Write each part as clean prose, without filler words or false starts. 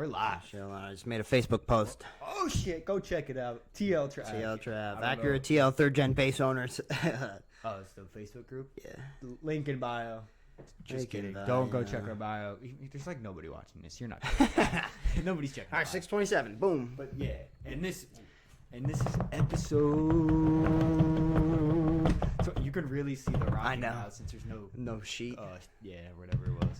We're live. I just made a Facebook post. Oh shit, go check it out. TL Travie. TL Trav. Accurate TL third gen base owners. Oh, it's the Facebook group? Yeah. Link in bio. Just Link in kidding. bio, Don't go yeah. check our bio. There's like nobody watching this. You're not. Nobody's checking. All right, 627. Boom. But yeah, and this is episode. So you can really see the rock. I know. Now since there's No sheet. Yeah, whatever it was.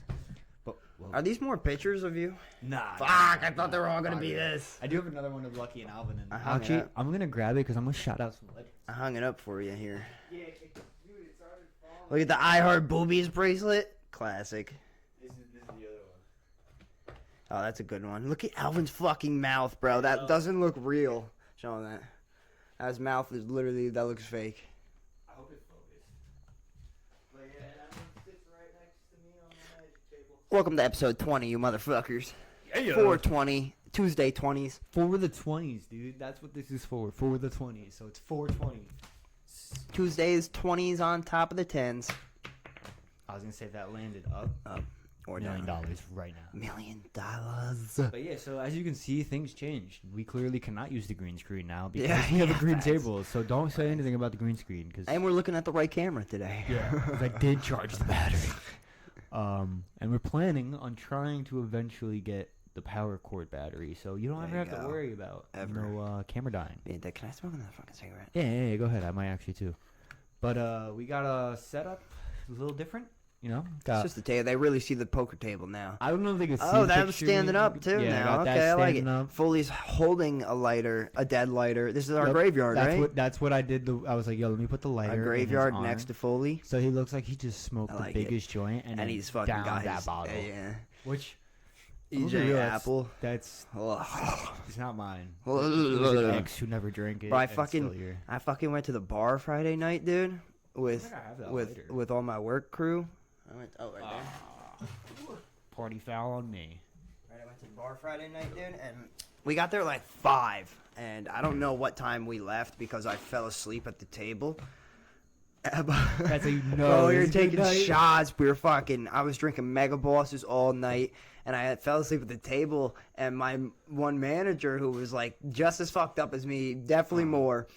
But Are these more pictures of you? nah. Fuck, I thought they were all gonna be this. I do have another one of Lucky and Alvin. And I hung it actually, up. I'm gonna grab it because I'm gonna shout out some legends. I hung it up for you here. Yeah, dude, it started falling. Look at the I Heart Boobies bracelet. Classic. This is the other one. Oh, that's a good one. Look at Alvin's fucking mouth, bro. That doesn't look real. Show him that. His mouth is literally, that looks fake. I hope it focused. But yeah, that one sits right next to me on the magic table. Welcome to episode 20, you motherfuckers. Yeah. 420. Tuesday 20s. For the 20s, dude. That's what this is for. For the 20s. So it's 420. Tuesdays 20s on top of the 10s. I was gonna say if that landed up Or $1 million down. right now. $1 million. But yeah, so as you can see, things changed. We clearly cannot use the green screen now because Yeah, we have a yeah, green facts. table. So don't say anything about the green screen because And we're looking at the right camera today. I did charge the battery. And we're planning on trying to eventually get the power cord battery, so you don't ever There you have to go. worry about Ever. camera dying. Can I smoke another fucking cigarette? Yeah, go ahead. I might actually too. But we got a setup a little different, you know. It's just the table. They really see the poker table now. I don't know if they can see. Oh, the that was picture. standing up too Yeah, now. got that Okay, I like it. standing up. Foley's holding a lighter, a dead lighter. This is our Yep, graveyard, right? That's what I did. I was like, yo, let me put the lighter. Our in his graveyard arm. next to Foley. So he looks like he just smoked I the like it. biggest joint and then And he's fucking downed got that his, bottle. Yeah. Which I'm gonna be EJ real, Apple. That's Ugh. it's not mine. It was an Bro, ex who never drank it. I and it's still fucking here. went to the bar Friday night, dude, with think I have that with lighter. with all my work crew. I went right there. Party foul on me. Right, I went to the bar Friday night, dude, and we got there like 5, and I don't know what time we left because I fell asleep at the table. That's how you know. Bro, we were it's a good taking night. shots. I was drinking Mega Bosses all night, and I fell asleep at the table. And my one manager, who was like just as fucked up as me, definitely more,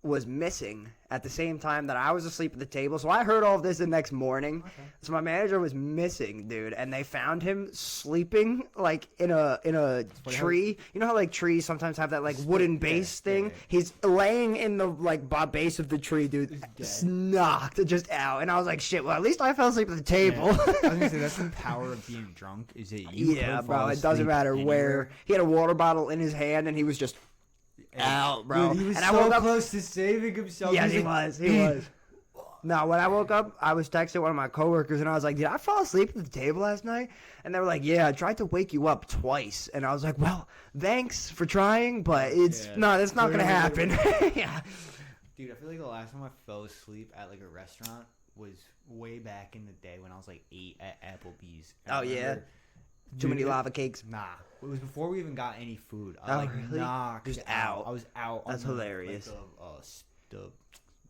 was missing at the same time that I was asleep at the table. So I heard all of this the next morning. Okay. So my manager was missing, dude, and they found him sleeping like in a tree. You know how like trees sometimes have that like wooden base thing? yeah. He's laying in the like base of the tree, dude, He's dead. knocked just out. And I was like, shit. Well, at least I fell asleep at the table. Yeah. I was gonna say that's the power of being drunk. Is that you? Yeah, could bro. fall It doesn't asleep matter anywhere. where. He had a water bottle in his hand, and he was just out, bro. Dude, he was and so I woke up. close to saving himself. Yes, He's he like, was. He was. No, when I woke up, I was texting one of my coworkers, and I was like, "Did I fall asleep at the table last night?" And they were like, "Yeah, I tried to wake you up twice." And I was like, "Well, thanks for trying, but it's Yeah, that's not gonna happen." Yeah. Dude, I feel like the last time I fell asleep at like a restaurant was way back in the day when I was like 8 at Applebee's. And I Oh, yeah? remember- Too many Dude, lava cakes. Nah, it was before we even got any food. I Oh, like really? knocked Just out. out. I was out. That's on hilarious. The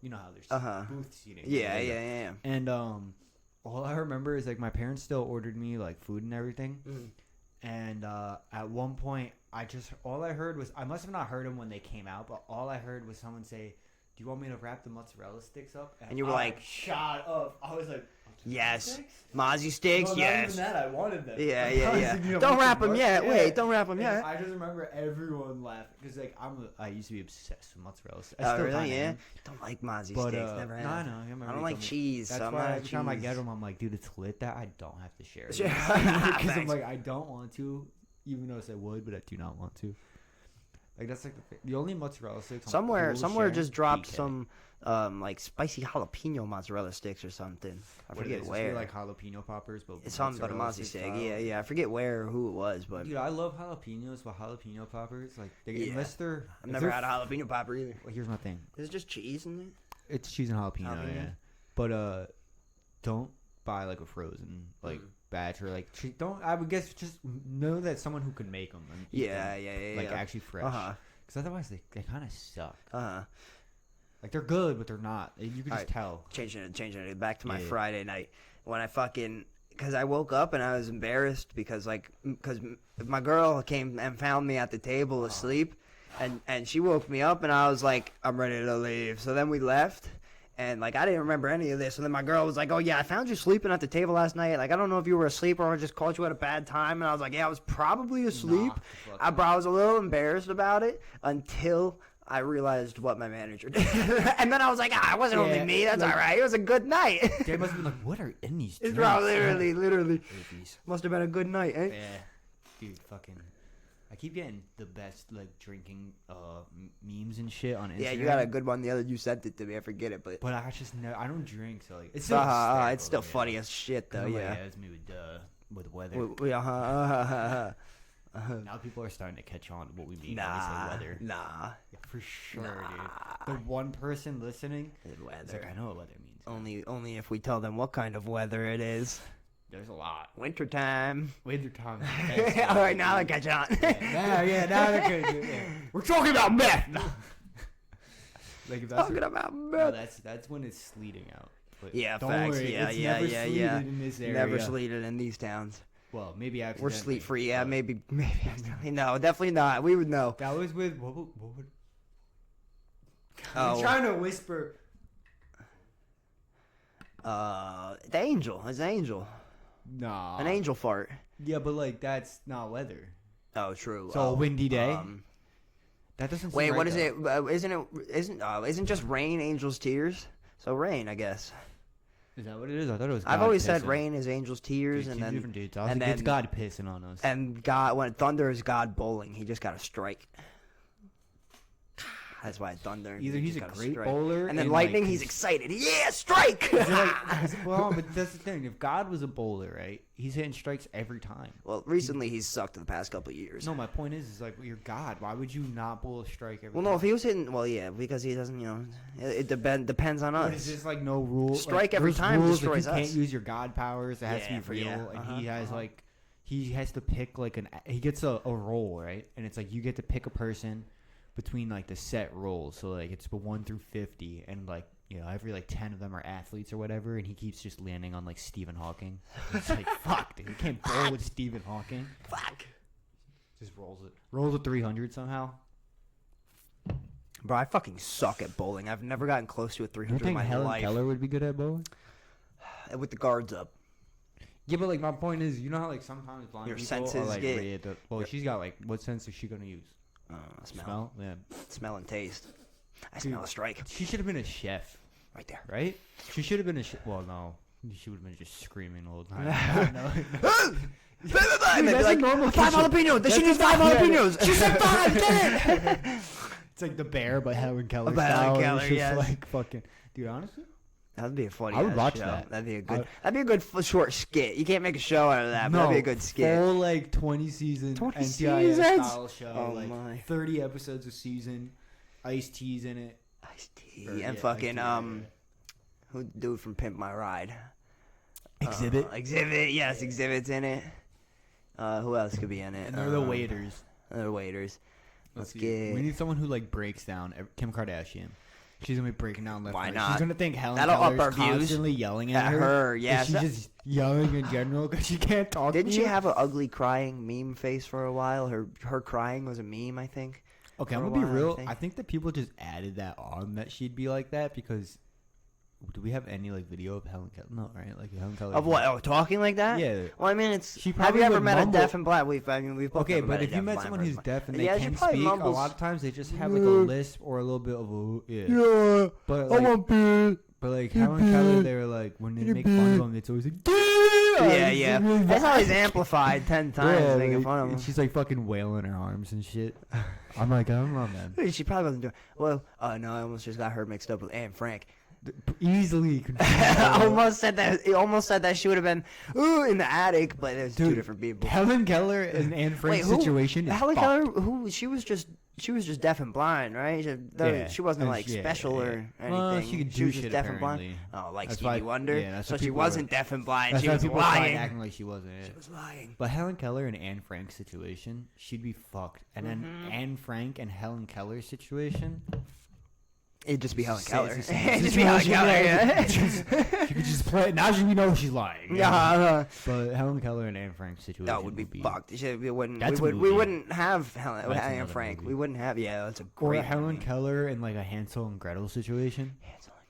you know how there's Uh-huh. booth seating. Yeah. And all I remember is like my parents still ordered me like food and everything. Mhm. And at one point, all I heard was I must have not heard them when they came out, but all I heard was someone say, "Do you want me to wrap the mozzarella sticks up?" And you were I like, "Shut up!" I was like, Yes. "Sticks?" Mozzie sticks, No, not yes. even that. I wanted them. Yeah. I was like, "You Don't want wrap some them mozz-" yet. Yeah. Wait, don't wrap them And yet. I just remember everyone laughing because like I used to be obsessed with mozzarella sticks. Oh, really? Yeah. Don't like Mozzie But sticks. Never no, have. I know. I remember I don't you like told me. cheese, That's so I'm why not a every time I cheese. get them, I'm like, dude, it's lit that I don't have to share it. Sure. Because I'm Thanks. like, I don't want to, even though I would, but I do not want to. Like that's like the only mozzarella sticks. I'm Somewhere cool sharing just is dropped PK. some like spicy jalapeno mozzarella sticks or something. I What it forget is, it's where. like jalapeno poppers, but It's something but a mozzarella Mozzie stick. style. Yeah. I forget where or who it was, but Dude, I love jalapenos, but jalapeno poppers, like they Yeah. unless they're. I've if never they're had a jalapeno popper either. Well, here's my thing. Is it just cheese in it? It's cheese and jalapeno, Jalapeno? yeah. But don't buy like a frozen like batch or like don't. I would guess just know that someone who can make them. And eat Yeah, them, yeah. like actually fresh. Uh-huh. Because otherwise they kind of suck. Uh-huh. Like they're good, but they're not. You can just Alright. tell. Changing it back to my Yeah. Friday night when I fucking because I woke up and I was embarrassed because my girl came and found me at the table asleep, and she woke me up and I was like, I'm ready to leave. So then we left. And, like, I didn't remember any of this. And then my girl was like, oh, yeah, I found you sleeping at the table last night. Like, I don't know if you were asleep or I just caught you at a bad time. And I was like, yeah, I was probably asleep. I was a little embarrassed about it until I realized what my manager did. And then I was like, it wasn't only me. That's all right. It was a good night. They must have been like, what are in these It's drinks? literally. Must have been a good night, eh? Yeah. Dude, fucking... I keep getting the best, like, drinking memes and shit on Instagram. Yeah, you got a good one. The other you sent it to me. I forget it, but I just never... I don't drink, so, like... It's still funny as shit, though, yeah. It's me with weather. Now people are starting to catch on to what we mean when we say weather. Nah. Yeah, for sure, dude. The one person listening is like, I know what weather means. Only if we tell them what kind of weather it is. There's a lot. Wintertime. Wintertime. All right, now I catch on. Now they're good. Yeah. We're talking about meth. Like if that's talking about meth. No, that's when it's sleeting out. But yeah, don't facts. worry, Yeah. In this area. Never sleeted in these towns. Well, maybe after we're sleep free. Yeah, maybe. No, definitely not. We would know. That was with what would? Oh. I'm trying to whisper. The angel. It's an angel. Nah. An angel fart. Yeah, but like that's not weather. Oh, true. So a windy day. That doesn't. Wait, right what is though. it? Isn't just rain angel's tears? So rain, I guess. Is that what it is? I thought it was. I've God always pissing. said rain is angel's tears, Dude, and then different dudes. And then it's God pissing on us. And God, when thunder is God bowling, he just got to strike. That's why thunder. Either he's a great bowler, and then lightning, he's excited. Yeah, strike! Well, but that's the thing. If God was a bowler, right, he's hitting strikes every time. Well, recently he's sucked in the past couple of years. No, my point is like, well, you're God. Why would you not bowl a strike every time? Well, no, if he was hitting, well, yeah, because he doesn't, it depends on us. But it's just like no rule. Strike like, every time rules, destroys like, you us. can't use your God powers. It has to be real. And he has like, he has to pick like he gets a roll, right? And it's like you get to pick a person between like the set rolls, so like it's 1 through 50, and like every like 10 of them are athletes or whatever, and he keeps just landing on like Stephen Hawking. It's like fuck, dude, you can't bowl with Stephen Hawking. Fuck. Just rolls a 300 somehow. Bro, I fucking suck at bowling. I've never gotten close to a 300 in my Helen life. Keller would be good at bowling with the guards up. Yeah, but like my point is, you know how like sometimes blind your people senses are like get. Well, she's got like what sense is she gonna use? Smell. Yeah. Smell and taste. I Dude, smell a strike. She should have been a chef. Right there. Right? She should have been a chef. Well, no. She would have been just screaming the whole time. No. Dude, that's like, normal 5 jalapenos. She needs 5 jalapenos. She said 5. Get it. It's like The Bear by Helen Keller. By Helen Keller, yes. Like fucking. Dude, honestly, that'd be a funny. I would watch show. that. That'd be a good short skit. You can't make a show out of that. But that'd be a good skit. Full like 20 season 20 NCIS seasons? style show. Oh like my. 30 episodes a season. Ice-T's in it. Ice-T and fucking who the dude from Pimp My Ride? Exhibit. Exhibit. Yes, Exhibit's in it. Who else could be in it? And they're the waiters. They're waiters. Let's get. We need someone who like breaks down Kim Kardashian. She's gonna be breaking down left. Why right. not? She's gonna think Helen That'll Keller's up our views. Constantly yelling at her. Yeah, she's just yelling in general because she can't talk. Didn't to she you? have an ugly crying meme face for a while? Her crying was a meme, I think. Okay, I'm gonna be real. I think that people just added that on that she'd be like that because. Do we have any like video of Helen Keller? No, right? Like Helen Keller. Of what? Oh, talking like that? Yeah. Well, I mean, it's. She Have you ever met mumble. a deaf and blind? We've both okay, never but a if you deaf met and someone blind who's person. deaf and they Yeah, she can probably speak, mumbles. a lot of times they just have like a lisp or a little bit of a Yeah. But like, but like Helen Keller, they were like when they make fun of them, it's always like yeah. That's always amplified 10 times making fun of them. She's like fucking wailing her arms and shit. I'm like, I don't know, man. She probably wasn't doing. Well, no, I almost just got her mixed up with Anne Frank. Easily. I almost said that. It almost said that she would have been in the attic, but there's two different people. Helen Keller and Anne Frank situation is Helen fucked. Keller, she was just deaf and blind, right? She wasn't like special or anything. Well, she could do was shit, just deaf and apparently. blind. Oh, like That's Stevie why- Wonder. yeah, that's so what she people wasn't were- deaf and blind. That's She why was people started lying. acting like she wasn't. Yeah. She was lying. But Helen Keller and Anne Frank situation, she'd be fucked. And then Anne Frank and Helen Keller situation, It'd just be Helen Keller. It'd just be Helen Keller. Yeah. She could just play. Now we know she's lying. Yeah. But Helen Keller and Anne Frank's situation. That would be fucked. We wouldn't have Anne Frank. We wouldn't have. Yeah, that's a great. Or Helen Keller in like a Hansel and Gretel situation.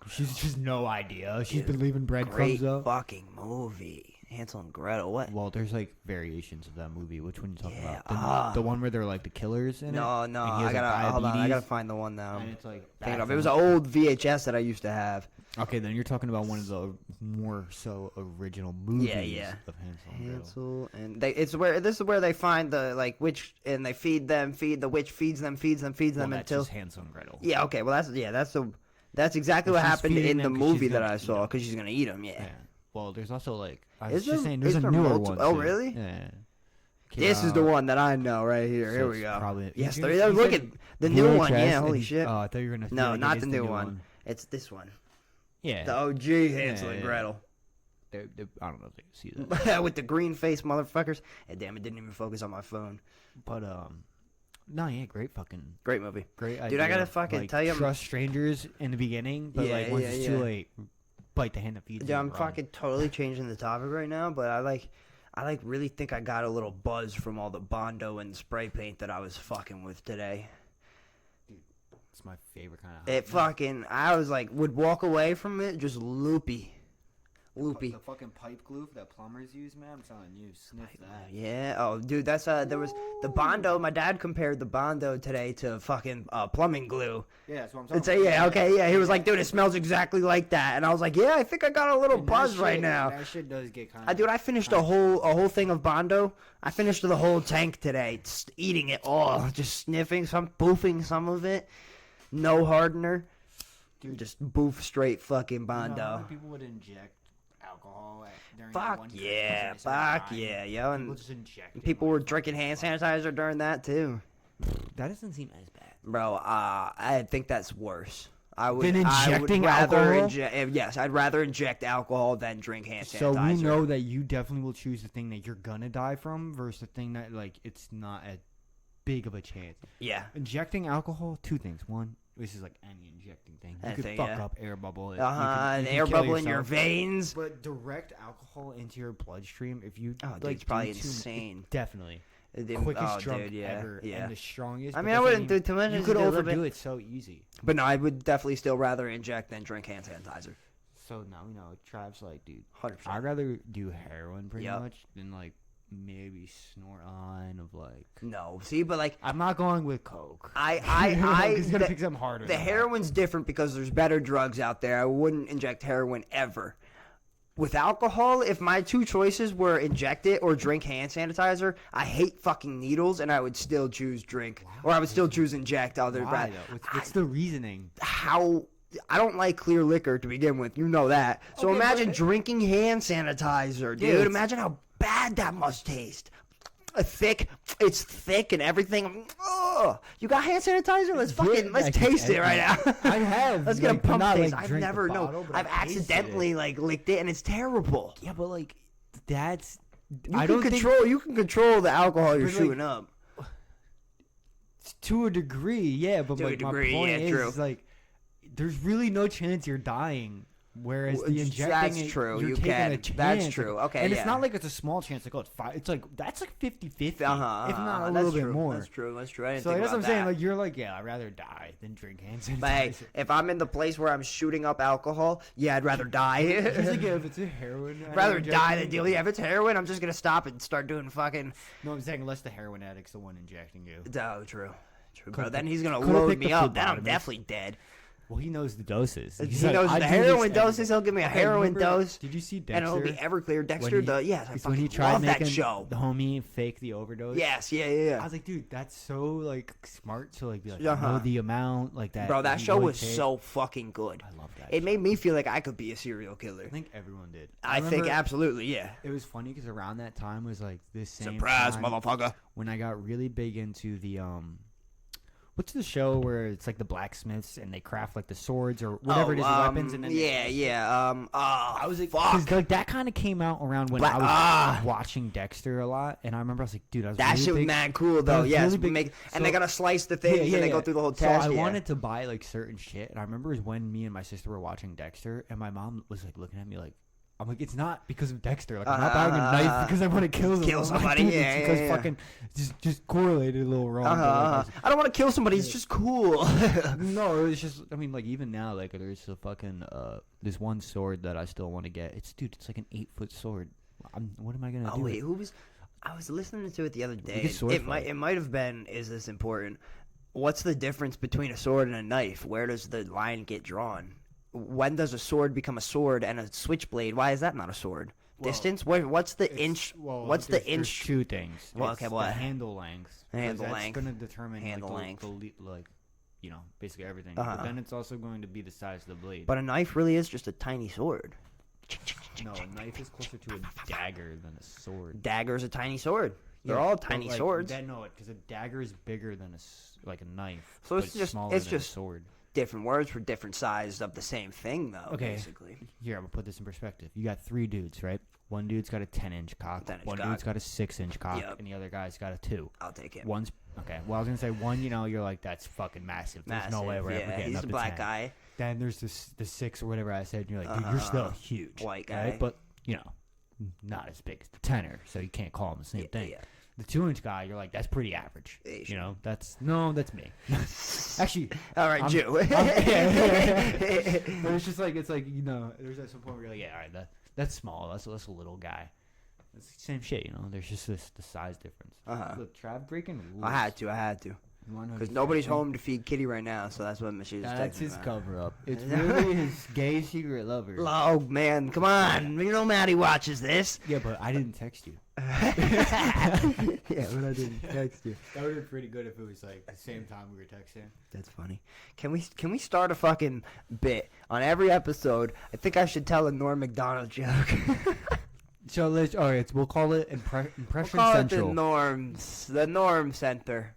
She's just no idea. She's been leaving breadcrumbs up. Great fucking movie. Hansel and Gretel. What? Well, there's like variations of that movie. Which one are you talking about? The one where they're like the killers in it? No. I gotta find the one now. And it's like it was an old VHS that I used to have. Okay, then you're talking about one of the more so original movies of Hansel and Gretel. This is where they find the witch, and they feed the witch feeds them until just Hansel and Gretel. Yeah. Okay. Well, that's exactly what happened in the movie that I saw because she's gonna eat them. Yeah. Well, there's also like I was just saying, there's a newer one. Oh, really? Yeah. This is the one that I know right here. So here we go. Probably, yes, look at the new one. Yeah, holy shit. Oh, I thought you were gonna. No, not the new one. It's this one. Yeah. The OG Hansel and Gretel. I don't know if they can see that. With the green face motherfuckers. And damn, it didn't even focus on my phone. But no, yeah, great movie. Great idea. Dude, I gotta fucking tell you, trust strangers in the beginning, but once it's too late, bite the hand that feeds you. Yeah, I'm fucking totally changing the topic right now, but I really think I got a little buzz from all the Bondo and spray paint that I was fucking with today. Dude, it's my favorite kind of. I was like, would walk away from it just loopy. The fucking pipe glue that plumbers use, man. I'm telling you, sniff that. Yeah. Oh, dude, that's there was the Bondo. My dad compared the Bondo today to fucking plumbing glue. Yeah, that's what I'm talking about. Yeah, okay, yeah. He was like, dude, it smells exactly like that, and I was like, yeah, I think I got a little buzz right now. That shit does get kind of. Dude, I finished a whole thing of Bondo. I finished the whole tank today, just eating it all, just sniffing boofing some of it. No hardener, dude, just boof straight fucking Bondo. People would inject alcohol during fuck yeah, yo, and people were drinking hand sanitizer during that too. That doesn't seem as bad, bro. I think that's worse. I would rather yes, I'd rather inject alcohol than drink hand sanitizer. So we know that you definitely will choose the thing that you're gonna die from versus the thing that it's not as big of a chance. Yeah, injecting alcohol, two things. One, this is like any injecting thing. You could fuck up air bubble. An air bubble in your veins. But direct alcohol into your bloodstream, if you it's probably insane. Definitely. The quickest drug ever and the strongest. I mean, I wouldn't do too much. You could overdo it so easy. But no, I would definitely still rather inject than drink hand sanitizer. So now we know. Trav's like, dude, 100%. I'd rather do heroin pretty much than maybe snort on of No, see, but I'm not going with coke. It's gonna pick something harder. The heroin's different because there's better drugs out there. I wouldn't inject heroin ever. With alcohol, if my two choices were inject it or drink hand sanitizer, I hate fucking needles, and I would still choose drink, or I would still choose inject. Why, what's the reasoning? I don't like clear liquor to begin with. You know that. So imagine drinking hand sanitizer, dude. Yeah, imagine how bad that must taste. It's thick and everything. Ugh. You got hand sanitizer? Let's taste it right now. I have. Let's get a pump taste. I've never I've accidentally licked it and it's terrible. Yeah, but that's. You can control the alcohol you're shooting up. To a degree, yeah, but my point is there's really no chance you're dying. Whereas the injecting, that's true. You're taking a chance. That's true. Okay, and it's not like it's a small chance. It's 5. It's that's 50-50, if not a little bit more. That's true. That's true. I didn't so think that's about what I'm that. saying. You're yeah, I'd rather die than drink hand sanitizer. But hey, if I'm in the place where I'm shooting up alcohol, yeah, I'd rather die. If it's a heroin, I'd rather die than deal. Yeah, if it's heroin, I'm just gonna stop and start doing fucking. No, I'm saying unless the heroin addict's the one injecting you. Oh, true, bro. Then he's gonna load me up. Then I'm definitely dead. Well, he knows the doses. He knows the heroin doses. He'll give me a heroin dose. Did you see Dexter? And it'll be Everclear. Dexter, yes, I fucking love that show. The homie fake the overdose. Yes, yeah. I was like, dude, that's so smart to be know the amount that. Bro, that show was so fucking good. I love that. It made me feel like I could be a serial killer. I think everyone did. I think absolutely, yeah. It was funny because around that time was this same surprise, time motherfucker. when I got really big into the what's the show where it's like the blacksmiths and they craft like the swords or whatever it is, the weapons, and then I was like, fuck. like that kind of came out around when I was watching Dexter a lot, and I remember I was like, dude, that shit was mad cool though. Yes, really and they gotta slice the things and they go through the whole task. So I wanted to buy like certain shit, and I remember when me and my sister were watching Dexter, and my mom was like looking at me like. I'm like, it's not because of Dexter. Like, I'm not buying a knife because I want to kill somebody. Like, it's because fucking just correlated a little wrong. Like, I don't want to kill somebody. It's just cool. No, it's just. I mean, like even now, like there's a fucking there's one sword that I still want to get. It's like an 8-foot sword. What am I gonna do? Oh wait, I was listening to it the other day. It might have been. Is this important? What's the difference between a sword and a knife? Where does the line get drawn? When does a sword become a sword and a switchblade? Why is that not a sword? Well, distance? What's the inch? What's the inch? There's two things. Well, okay, what? The handle length. Handle that's length. That's going to determine handle length. Like, you know, basically everything. But then it's also going to be the size of the blade. But a knife really is just a tiny sword. No, a knife is closer to a dagger than a sword. Dagger is a tiny sword. They're all tiny swords. No, because a dagger is bigger than a knife. So it's just smaller than a sword. Different words for different sizes of the same thing, though. Okay. Basically. Here, I'm gonna put this in perspective. You got 3 dudes, right? One dude's got a 10-inch cock. One dude's got a 6-inch cock, and the other guy's got a 2. I'll take it. One's okay. Well, I was gonna say one. You know, you're like that's fucking massive. There's no way we're ever getting he's up a to black 10. guy. Then there's the 6 or whatever I said. And you're like, dude, you're still huge, white guy, right? But you know, not as big as the 10er, so you can't call him the same thing. Yeah. The 2-inch guy, you're like, that's pretty average. You know, that's me. Actually, all right, Jew. But it's just like you know, there's at some point where you're like, yeah, all right, that's small. That's a little guy. It's the same shit, you know. There's just the size difference. Look, Trav breaking rules. I had to. Because nobody's home to feed Kitty right now, so that's what Michelle is texting That's his about. cover up. It's really his gay secret lover. Oh, man, come on. You know Maddie watches this. Yeah, but I didn't text you. Yeah, but I didn't text you. That would have been pretty good if it was like the same time we were texting. That's funny. Can we start a fucking bit on every episode? I think I should tell a Norm Macdonald joke. So we'll call it Impression we'll call Central. It the Norm Center.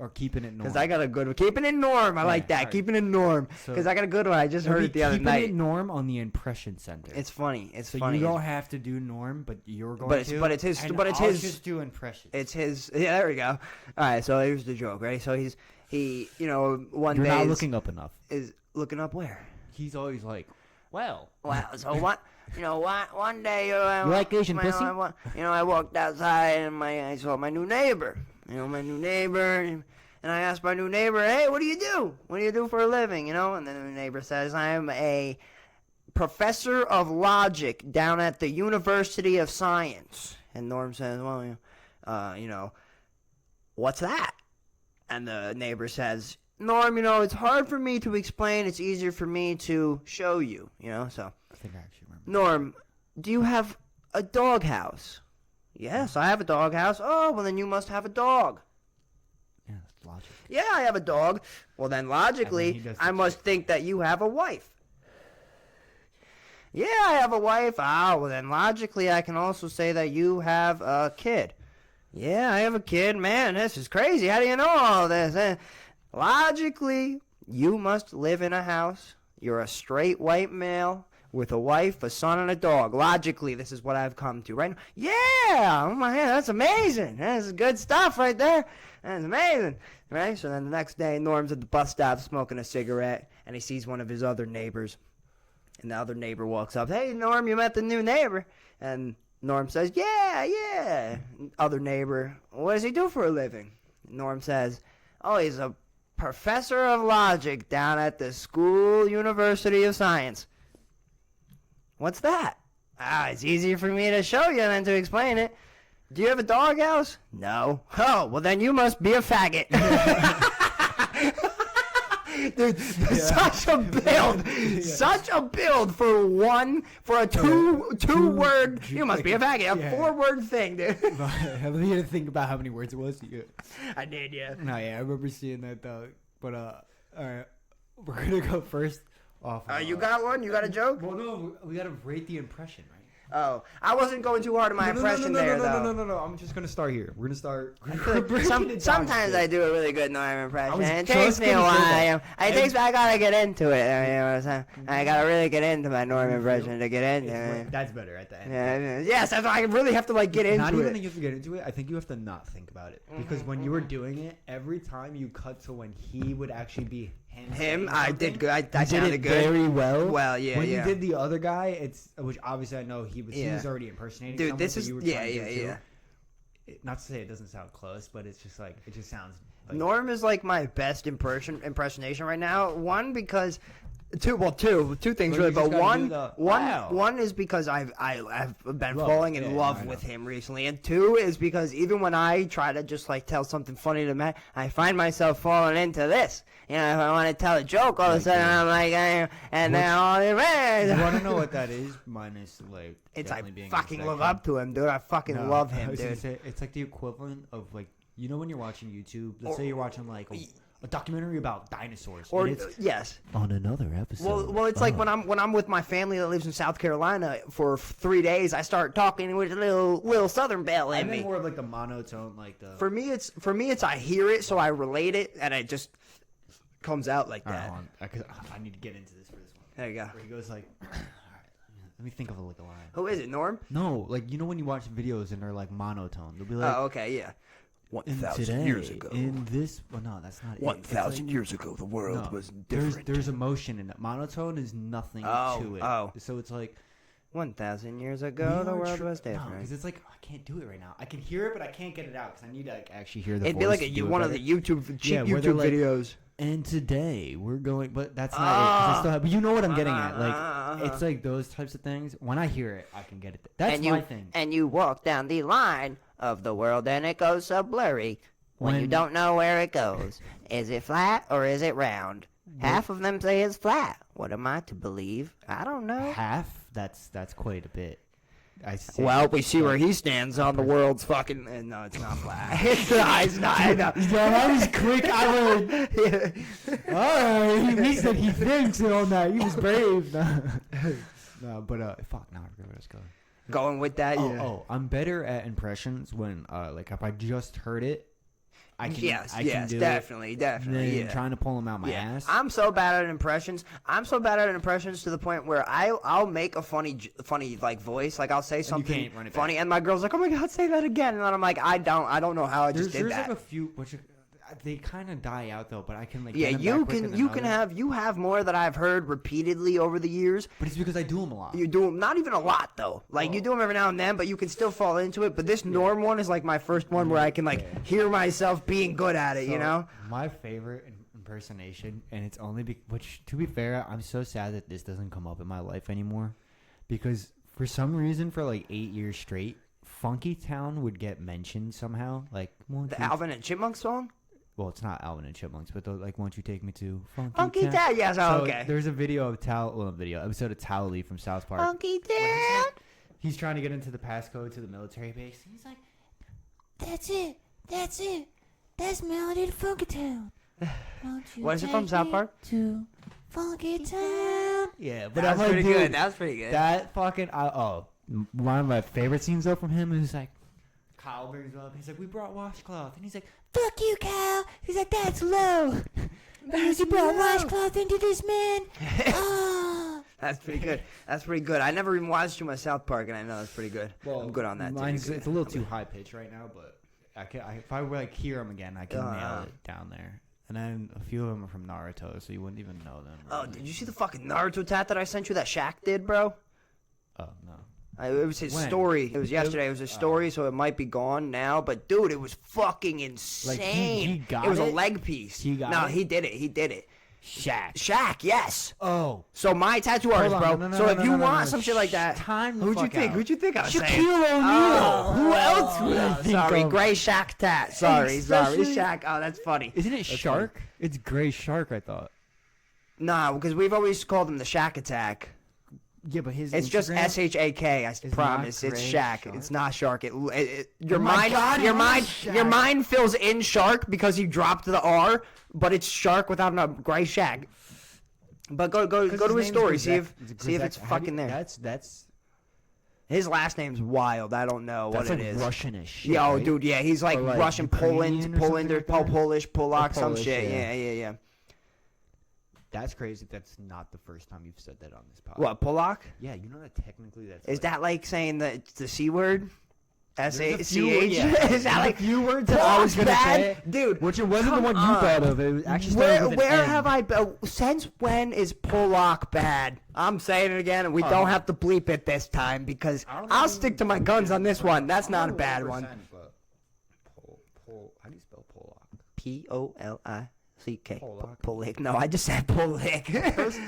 Or keeping it Norm. Because I got a good one. Keeping it Norm. I like that. Right. Keeping it Norm. Because I got a good one. I just heard it the other night. Keeping it Norm on the Impression Center. It's funny. It's so funny. You don't have to do Norm, but you're going to. But it's his. And but it's I'll his. Just do Impressions. It's his. Yeah, there we go. All right. So here's the joke. Right. So he. You know, one you're day. You're not looking up enough. Is looking up where? He's always like, well. So what? You know what? One day, you like Asian pussy? I walked outside and I saw my new neighbor. And I asked my new neighbor, hey, what do you do? What do you do for a living? You know, and then the neighbor says, I'm a professor of logic down at the University of Science. And Norm says, well, you know, what's that? And the neighbor says, Norm, you know, it's hard for me to explain. It's easier for me to show you, you know, so. I think I actually remember. Norm, do you have a doghouse? Yes, I have a doghouse. Oh, well, then you must have a dog. Yeah, that's logic. Yeah, I have a dog. Well, then logically, I must think that you have a wife. Yeah, I have a wife. Ah, well, then logically, I can also say that you have a kid. Yeah, I have a kid. Man, this is crazy. How do you know all this? Logically, you must live in a house. You're a straight white male with a wife, a son, and a dog. Logically, this is what I've come to right now. Yeah! Oh, my God, that's amazing. That's good stuff right there. That's amazing. Right? So then the next day, Norm's at the bus stop smoking a cigarette, and he sees one of his other neighbors. And the other neighbor walks up. Hey, Norm, you met the new neighbor. And Norm says, yeah. Other neighbor, what does he do for a living? Norm says, oh, he's a professor of logic down at the University of Science. What's that? It's easier for me to show you than to explain it. Do you have a doghouse? No. Oh, well then you must be a faggot. Dude, such a build. Such a build for a two word, you must be a faggot. A 4-word thing, dude. I really had to think about how many words it was. I did, yeah. No, yeah, I remember seeing that though. But, all right, we're going to go first. You got one? You got a joke? Well, no, we got to rate the impression, right? Oh, I wasn't going too hard on my impression there, though. No. I'm just gonna start here. We're gonna start. Sometimes I do a really good Norm impression. It takes me a while. I gotta get into it. You know what I'm saying? I gotta really get into my Norm impression to get into it. That's better at the end. Yeah, yes, that's why I really have to like get into it. Not even that you have to get into it. I think you have to not think about it because when you were doing it, every time you cut to when he would actually be him. I did good. I sounded did good. Very well. Well, yeah. When you did the other guy, which obviously I know he was already impersonating. Dude, someone, this is not to say it doesn't sound close, but it's just like it just sounds. Like, Norm is like my best impersonation right now. One because. Two things really, but one is because I've been falling in love with him recently, and two is because even when I try to just like tell something funny to Matt, I find myself falling into this. You know, if I want to tell a joke, all of a sudden I'm like, and then all the rest. You want to know what that is? Minus like, it's I fucking look up to him, dude. I fucking love him, dude. It's like the equivalent of like when you're watching YouTube. Let's say you're watching like. A documentary about dinosaurs. Or yes. On another episode. Well, it's like when I'm with my family that lives in South Carolina for 3 days, I start talking with a little Southern belle in me. More of like the monotone, like the. For me, it's I hear it, so I relate it, and it just comes out like that. Right, I need to get into this for this one. There you go. Where he goes like, all right, let me think of like a line. Who is it, Norm? No, like when you watch videos and they're like monotone, they'll be like. Oh, okay, yeah. 1,000 years ago. No, that's not 1,000 years ago, the world was different. There's emotion in it. Monotone is nothing to it. Oh. So it's like 1,000 years ago, the world was different. Because it's like I can't do it right now. I can hear it, but I can't get it out because I need to like, actually hear the It'd voice. It'd be like one of the YouTube videos. And today we're going, but that's not it. But you know what I'm getting at. Like it's like those types of things. When I hear it, I can get it. That's my thing. And you walk down the line of the world, and it goes so blurry when you don't know where it goes. Is it flat or is it round? Half of them say it's flat. What am I to believe? I don't know. Half? That's quite a bit. Well, we see where he stands on the world's fucking. No, it's not flat. It's not. I know. That was quick. All right. He said he thinks it on that. He was brave. No, but fuck. Now I forget where I was going. Going with that, Oh, I'm better at impressions when, like, if I just heard it, I can. Yes, definitely. Yeah. Trying to pull them out my ass. I'm so bad at impressions. To the point where I'll make a funny like voice, like I'll say something funny, and my girl's like, "Oh my god, say that again," and then I'm like, "I don't know how I just did that." There's like a few which. They kind of die out though, but I can like. Yeah, you have more that I've heard repeatedly over the years. But it's because I do them a lot. You do them not even a lot though. Like you do them every now and then, but you can still fall into it. But this Norm one is like my first one where I can like hear myself being good at it. You know. My favorite impersonation, and it's only which to be fair, I'm so sad that this doesn't come up in my life anymore, because for some reason for like 8 years straight, Funky Town would get mentioned somehow. Like the Alvin and Chipmunks song. Well, it's not Alvin and Chipmunks, but like, won't you take me to Funky Town? Yes, okay. There's a video of episode of Towley from South Park. Funky Town. He's trying to get into the passcode to the military base. He's like, that's it. That's Melody to Funky Town. What is it from South Park? To Funky Town. Yeah, but that was pretty good. That was pretty good. That fucking one of my favorite scenes though from him is like. Kyle brings up. He's like, we brought washcloth, and he's like, fuck you, Kyle. He's like, that's low. Because you brought washcloth into this man. Oh. That's pretty good. I never even watched too much South Park, and I know that's pretty good. Well, I'm good on that. It's a little too high pitched right now, but if I were like hear him again, I can nail it down there. And then a few of them are from Naruto, so you wouldn't even know them. Really. Oh, did you see the fucking Naruto tat that I sent you that Shaq did, bro? Oh no. It was his story. It was yesterday. It was his story, so it might be gone now. But dude, it was fucking insane. Like he got it was a leg piece. He did it. Shaq, yes. Oh. So my tattoo artist, bro. So if you want some shit like that, who'd you think I was saying? Shaquille O'Neal. Who else would I think Sorry, Gray Shaq tat. Sorry, Shaq. Oh, that's funny. Isn't it Shark? Funny. It's Gray Shark, I thought. Nah, because we've always called him the Shaq Attack. Yeah, but his it's Instagram just SHAK. I promise. It's Shaq. Shark? It's not Shark. Your mind fills in Shark because you dropped the R, but it's Shark without a Gray Shaq. But go to his story. See if it's fucking there. That's His last name's wild. I don't know That's what like it is. Russianish shit, Yo, right? dude, yeah, he's like, Or like Russian, Ukrainian Poland, or something like that? Polish, Polak, some Polish, shit. yeah. Yeah. That's crazy. That's not the first time you've said that on this podcast. What, Polak? Yeah, you know that technically that's. Is that like saying the C word? There's a S-A-C-H? few- yeah. Is that There's a like few words that I was gonna say, dude? which it wasn't the come one you on. thought of. It was actually started with an Where N. have I been? Since when is Polak bad? I'm saying it again, and we don't have to bleep it this time because I'll stick to my guns on this one. That's not a bad one. How do you spell Polak? P-O-L-I-C-K. Polak. Polak. No, I just said Polak.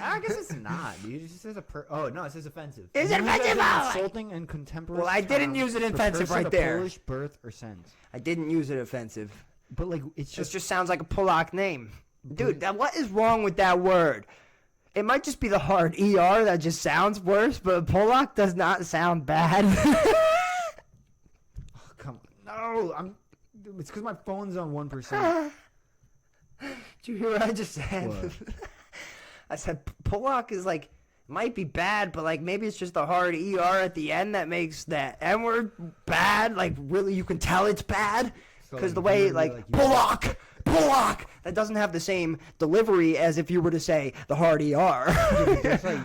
I guess it's not, dude. It just says oh no, it says offensive. Is You it use that as offensive? an Oh, insulting and contemporary. Well, I didn't term use it for offensive person right of there. Polish birth or sense. I didn't use it offensive. But like, it's It just just sounds like a Polak name. Dude, what is wrong with that word? It might just be the hard ER that just sounds worse, but Polak does not sound bad. come on. No, it's because my phone's on 1%. Did you hear what I just said? What? I said Polak is like, might be bad, but like maybe it's just the hard ER at the end that makes that N word bad. Like really, you can tell it's bad because So, the like, way you like you- Polak, that doesn't have the same delivery as if you were to say the hard ER.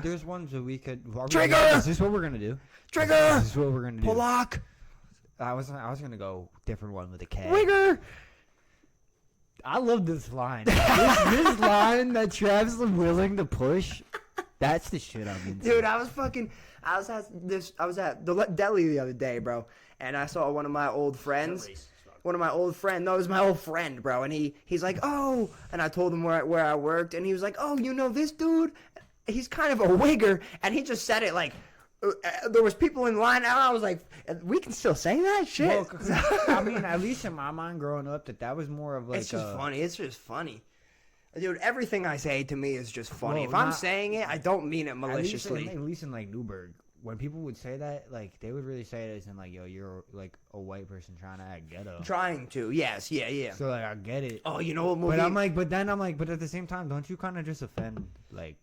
there's ones that we could. Trigger! Is this what we're gonna do? Trigger, Is this what we're gonna do? Polak, I was gonna go different one with a K. Wigger. I love this line. this line that Trav's willing to push. That's the shit I'm into. Dude, I was at the deli the other day, bro, and I saw one of my old friends. No, it was my old friend, bro, and he's like, oh, and I told him where I worked, and he was like, oh, you know this dude? He's kind of a wigger, and he just said it like, there was people in line, and I was like, we can still say that shit. Well, 'cause, I mean, at least in my mind, growing up, that was more of like. It's just funny. It's just funny. Dude, everything I say to me is just funny. Well, if I'm not- saying it, I don't mean it At maliciously. least in like Newburgh, when people would say that, like they would really say it as in like, yo, you're like a white person trying to act ghetto. Trying to, yes, yeah. So like, I get it. Oh, you know what movie? But but at the same time, don't you kind of just offend like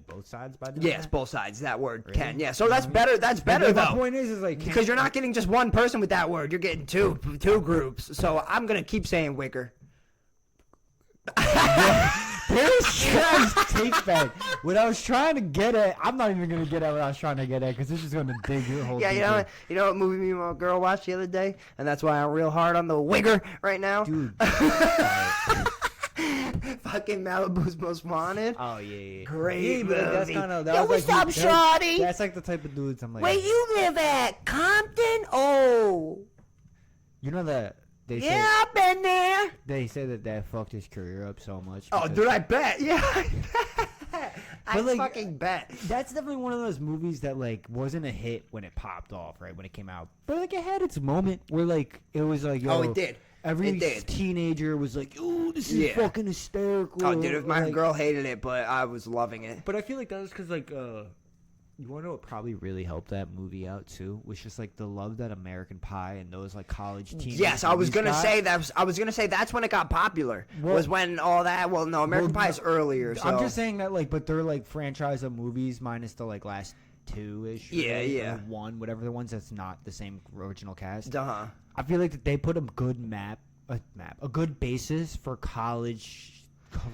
both sides by doing Yes, that? both sides. That word Really? can. Yeah. So that's better. That's better My though. point is like Because you're not getting just one person with that word. You're getting two groups. So I'm gonna keep saying wicker. There's Trav's take back. What I was trying to get at, I'm not even gonna get at what I was trying to get at because this is gonna dig your whole. Yeah, you know what movie me and my girl watched the other day, and that's why I'm real hard on the wigger right now. dude. Fucking Malibu's Most Wanted. Oh yeah. Great but that's movie. kind of Yo, what's up, shorty? That's like the type of dudes I'm like. Where you live at? Compton? Oh. You know that they Yeah, I've been there. say they say that fucked his career up so much. Oh, because- dude, I bet. Yeah. I But, like, fucking bet. That's definitely one of those movies that like wasn't a hit when it popped off, right? When it came out, but like it had its moment where like it was like, yo, Oh, it did. Every It did. teenager was like, "Ooh, this is Yeah. fucking hysterical." Oh, dude, my like- girl hated it, but I was loving it. But I feel like that was because like you want to know what probably really helped that movie out too? Was just like the love that American Pie and those like college teens. Yes, I was gonna say that. I was gonna say that's when it got popular. Well- was when all that. Well, no, American Well, Pie is earlier. So. I'm just saying that like, but they're like franchise of movies minus the like last two-ish. Yeah, right? yeah. Or one, whatever the ones that's not the same original cast. Uh-huh. I feel like that they put a good a good basis for college,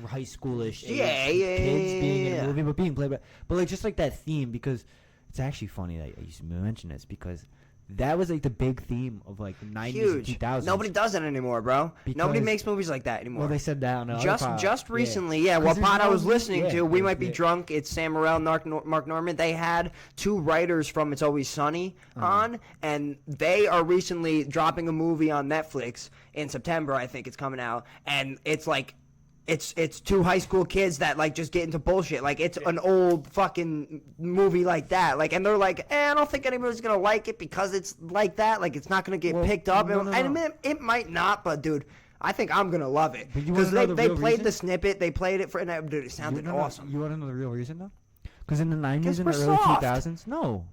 high schoolish age Yeah, kids being in yeah. a movie, but being played by, but like just like that theme, because it's actually funny that you mention this because that was like the big theme of like the 90s Huge. and 2000s. Nobody does it anymore, bro. Nobody Because- makes movies like that anymore. Well, they said that on the other pod. Just Yeah. recently, yeah. 'Cause What there's pod I no- was listening yeah, to, We Might Be yeah. Drunk. It's Sam Morril, Mark Norman. They had two writers from It's Always Sunny on, and they are recently dropping a movie on Netflix in September. I think it's coming out, and it's like. It's two high school kids that like just get into bullshit. Like it's an old fucking movie like that. Like and they're like, I don't think anybody's gonna like it because it's like that. Like it's not gonna get Well, picked up. no. And it might not, but dude, I think I'm gonna love it But you wanna because know the they real played reason? the snippet. They played it for and dude, it sounded awesome. You want to know the real reason though? Because in the 90s Because and the we're early soft. 2000s, no,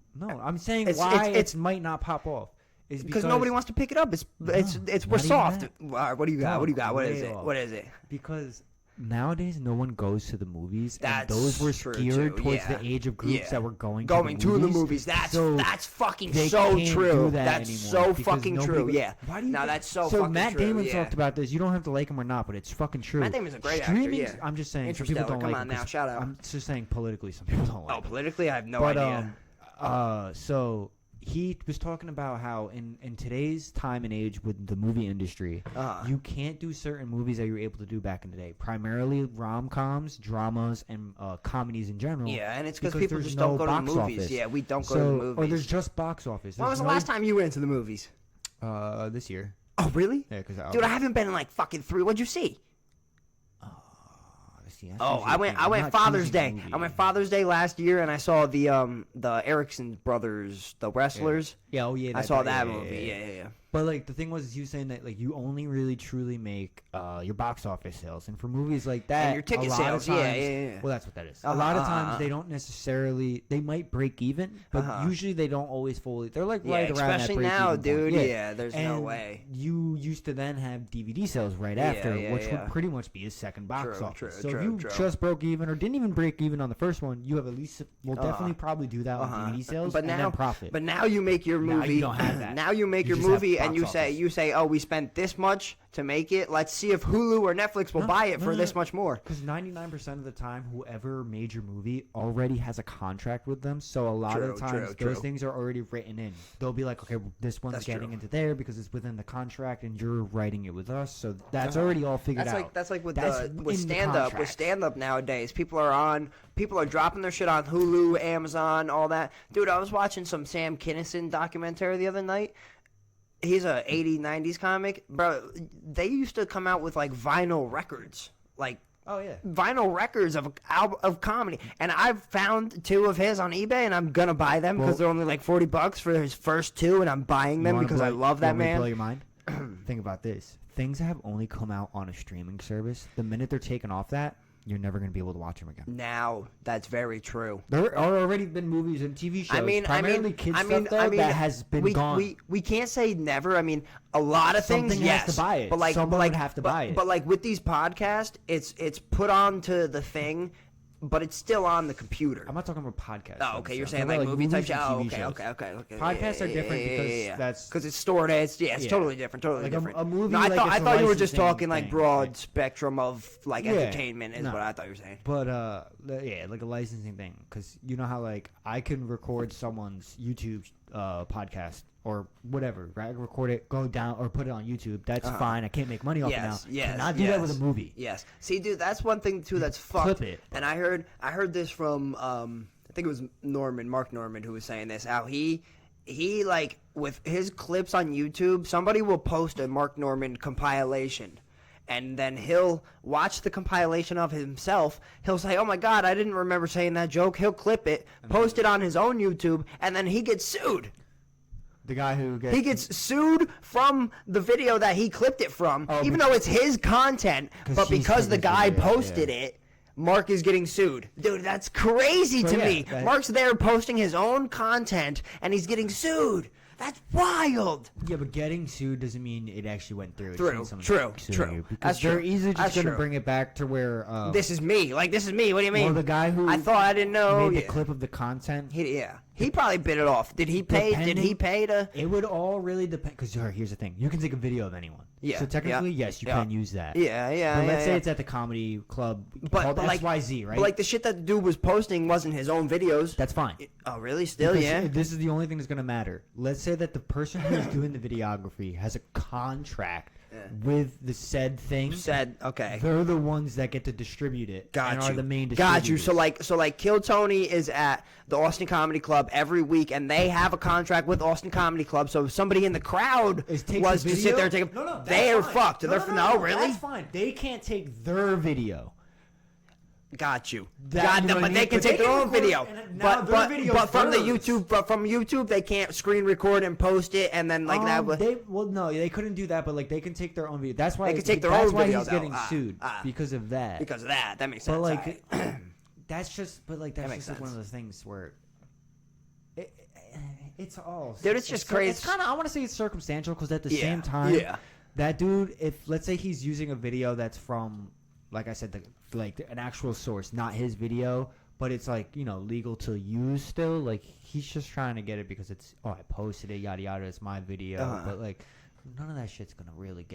I'm saying It's- why it's- it might not pop off is Because nobody wants to pick it up. It's we're not even soft. that. All right, what do you got? No, What do you got? What is way it? off. What is it? because nowadays no one goes to the movies. That's and those were true, geared too. towards Yeah. the age of groups Yeah. that were going to the movies. That's fucking they so can't true. do that That's anymore so because fucking nobody true. go- Yeah. Why do you Now think- that's so So fucking Matt true. Damon yeah. talked about this. You don't have to like him or not, but it's fucking true. Matt Damon's a great actor, Streaming, yeah. I'm just saying. Some people Interstellar, don't come like on him now, 'cause shout out. I'm just saying politically, some people don't like Oh, him. politically, I have no But idea. so he was talking about how in today's time and age with the movie industry, you can't do certain movies that you were able to do back in the day. Primarily rom-coms, dramas, and comedies in general. Yeah, and it's because people there's just no don't go to the box movies. office. Yeah, we don't go to the movies. Or there's just box office. When was the There's last time you went to the movies? This year. Oh, really? Yeah, because Dude, I haven't been in like fucking 3. What'd you see? Oh, I went Father's Day. I went Father's Day last year, and I saw the Erickson brothers, the wrestlers. Yeah, oh yeah. I saw that movie. Yeah. But like the thing was, you saying that like you only really truly make your box office sales, and for movies like that, And your ticket a lot sales, of times, yeah. Well, that's what that is. A lot of times they don't they might break even, but usually they don't always fully. They're like right around that especially break now, even dude. point. Yeah, there's no way. You used to then have DVD sales right after, which yeah. would pretty much be his second box True, office. true, So true, if you true. just broke even or didn't even break even on the first one, you have at least definitely probably do that on DVD sales, But and now, then profit. But now you make your movie. Now you don't have that. Now you make You your just have movie, and box you office. say, oh, we spent this much to make it. Let's see if Hulu or Netflix will buy it for this much more. Because 99% of the time, whoever made your movie already has a contract with them. So a lot of the times, those things are already written in. They'll be like, okay, well, this one's getting into there because it's within the contract, and you're writing it with us. So that's already all figured out. That's like with That's stand up. With stand up nowadays, people are dropping their shit on Hulu, Amazon, all that. Dude, I was watching some Sam Kinison documentary the other night. He's a 80s, 90s comic. Bro, they used to come out with like vinyl records. Like Oh yeah. vinyl records of comedy, and I've found 2 of his on eBay, and I'm gonna buy them because they're only like $40 for his first 2, and I'm buying them because I love that man. Blow your mind? Think about this: things that have only come out on a streaming service, the minute they're taken off that, you're never going to be able to watch them again. Now that's very true. There are already been movies and TV shows, primarily kids stuff though, that has been gone. We can't say never. I mean, a lot of things. Something Yes, has to buy it. But like, Someone would have to buy it. But like with these podcasts, it's put onto the thing, but it's still on the computer. I'm not talking about podcasts. Oh, okay. You're I'm saying talking like about, movie type movies and show. TV Okay. shows. Podcasts are different because that's because it's stored. It's Yeah. totally different. Totally Like different. a movie, No, I like, thought it's a you were just licensing talking like thing, broad like- spectrum of like Yeah. entertainment is No. what I thought you were saying. But yeah, like a licensing thing, because you know how like I can record someone's YouTube podcast or whatever, right? I can record it, go down, or put it on YouTube. That's fine. I can't make money off it now. Cannot do that with a movie. Yes. See, dude, that's one thing too that's fucked. Clip it. And I heard this from I think it was Mark Norman, who was saying this. How he like with his clips on YouTube, somebody will post a Mark Norman compilation. And then he'll watch the compilation of himself. He'll say, "Oh my God, I didn't remember saying that joke." He'll clip it, post it on his own YouTube, and then he gets sued. The guy who gets sued from the video that he clipped it from, Oh, even though it's his content. But he's because the taking guy the video, posted it, Mark is getting sued. Dude, that's crazy to me. Mark's there posting his own content, and he's getting sued. That's wild. Yeah, but getting sued doesn't mean it actually went through. True. Because That's they're true. easily That's just going to true. bring it back to where. This is me. Like, this is me. What do you mean? Well, the guy who I thought I didn't know. made the clip of the content. He probably bit it off. Did he pay? Did he pay to? It would all really depend. Because here's the thing: you can take a video of anyone. Yeah, So technically, yeah, yes, you yeah. can use that. Yeah. But let's say yeah. it's at the comedy club But called like XYZ, right? But like the shit that the dude was posting wasn't his own videos. That's fine. Oh, really? Still, Because yeah. This is the only thing that's going to matter. Let's say that the person who's doing the videography has a contract with the said thing. Okay. They're the ones that get to distribute it and are the main Got you. distributors. So like Kill Tony is at the Austin Comedy Club every week, and they have a contract with Austin Comedy Club. So if somebody in the crowd was to sit there and take a, they are fucked. No, really? That's fine. They can't take their video. Got you. That- you know what I But mean? they can But take they their can own record- video. and now their But video's but from the theirs. YouTube, but from YouTube they can't screen record and post it, and then like that. No, they couldn't do that, but like they can take their own video. That's why They can take their that's own why video, he's though. getting sued because of that. Because of that. That makes sense. But like, Alright. that's just makes like one of sense. those things where it's all. Dude, it's just crazy. It's kind of, I want to say it's circumstantial because at the Yeah, same time, yeah. that dude, if let's say he's using a video that's from like I said, an actual source, not his video, but it's like, legal to use still. Like, he's just trying to get it because it's, I posted it, yada yada, it's my video. But like, none of that shit's gonna really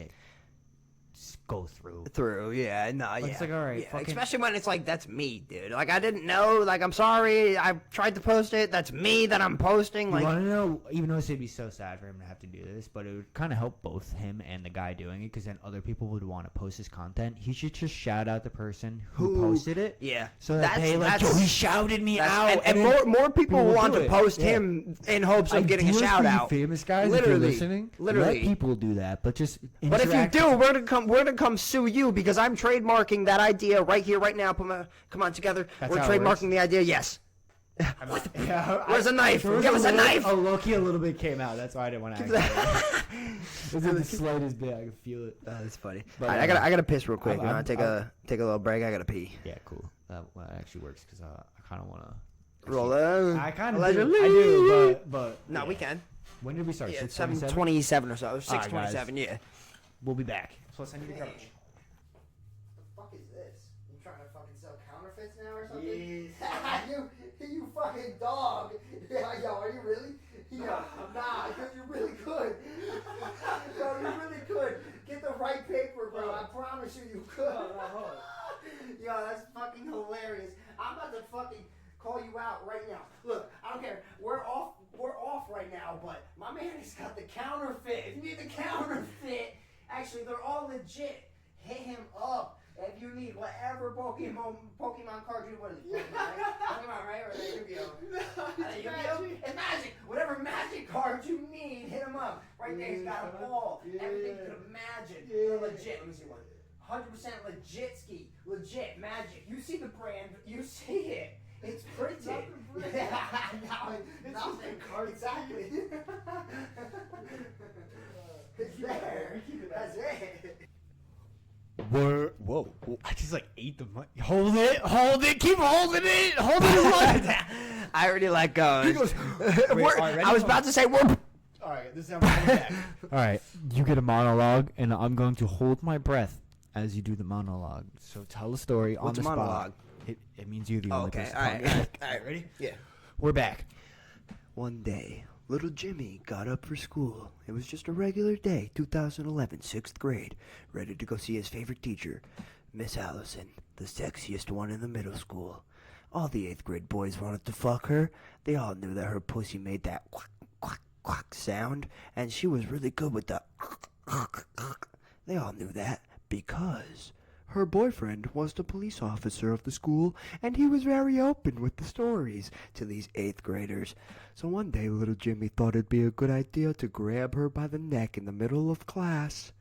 go through. Yeah, no, yeah. It's like, all right, yeah, especially when it's like, that's me, dude. Like, I didn't know. Like, I'm sorry. I tried to post it. That's me that I'm posting. Like, you want to know? Even though it'd be so sad for him to have to do this, but it would kind of help both him and the guy doing it, because then other people would want to post his content. He should just shout out the person who posted it. Yeah, so that they like, yo, he shouted me out, and more people want to post him in hopes of getting a shout out. Famous guys, literally, if you're listening, let people do that, but just. But if you do, we're gonna come sue you because I'm trademarking that idea right here, right now. Come on, together. We're trademarking the idea. Yes. Where's a knife? Give us a knife. Oh, Loki a little bit came out. That's why I didn't want to. It was the slightest bit. I could feel it. That's funny. But, I gotta piss real quick. Take a little break. I gotta pee. Yeah, cool. That actually works because I kind of want to roll in. I kind of do. I do, but no, we can. When did we start? Yeah, 7:27 or so. 6:27. Yeah. We'll be back. Plus, I need to coverage. What the fuck is this? You trying to fucking sell counterfeits now or something? Yes. you fucking dog. Yeah, yo, are you really? Yo, nah, because you really could. Yo, you really could. Get the right paper, bro. I promise you could. Yo, that's fucking hilarious. I'm about to fucking call you out right now. Look, I don't care. We're off right now, but my man has got the counterfeit. If you need the counterfeit, actually, they're all legit. Hit him up if you need whatever Pokemon card you want. Pokemon, right? Or Yu-Gi-Oh? It's Magic. Whatever Magic card you need, hit him up. Right there, he's got them all. Everything you could imagine. They're legit. Let me see one. 100% legit ski. Legit Magic. You see the brand. You see it. It's printed. Nothing. Exactly. It's there. That's it. Whoa. I just ate the money. Hold it, keep holding it. Hold it. I already let go. He goes, I was about to say whoop. Alright, this is how we're going back. Alright, you get a monologue, and I'm going to hold my breath as you do the monologue. So tell a story on the spot. Monologue? It means you're the only person. Alright, ready? Yeah. We're back. One day, little Jimmy got up for school. It was just a regular day, 2011, 6th grade, ready to go see his favorite teacher, Miss Allison, the sexiest one in the middle school. All the 8th grade boys wanted to fuck her. They all knew that her pussy made that quack, quack, quack sound, and she was really good with the They all knew that because her boyfriend was the police officer of the school, and he was very open with the stories to these 8th graders. So one day, little Jimmy thought it'd be a good idea to grab her by the neck in the middle of class.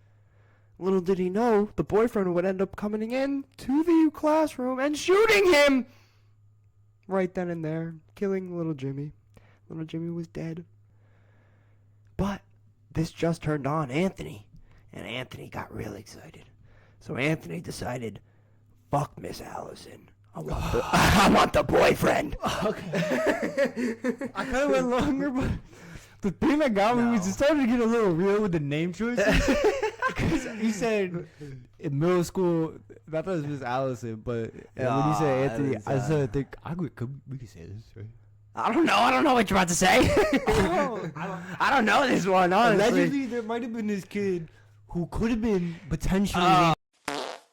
Little did he know, the boyfriend would end up coming in to the classroom and shooting him! Right then and there, killing little Jimmy. Little Jimmy was dead. But this just turned on Anthony, and Anthony got real excited. So Anthony decided, fuck Miss Allison. I want the boyfriend. Okay. I kind of went longer, but the thing that got me was it started to get a little real with the name choices. Because he said in middle school, I thought it was Miss Allison, but when you said Anthony, I said, we could say this, right? I don't know what you're about to say. I don't know this one, honestly. Allegedly, there might have been this kid who could have been potentially...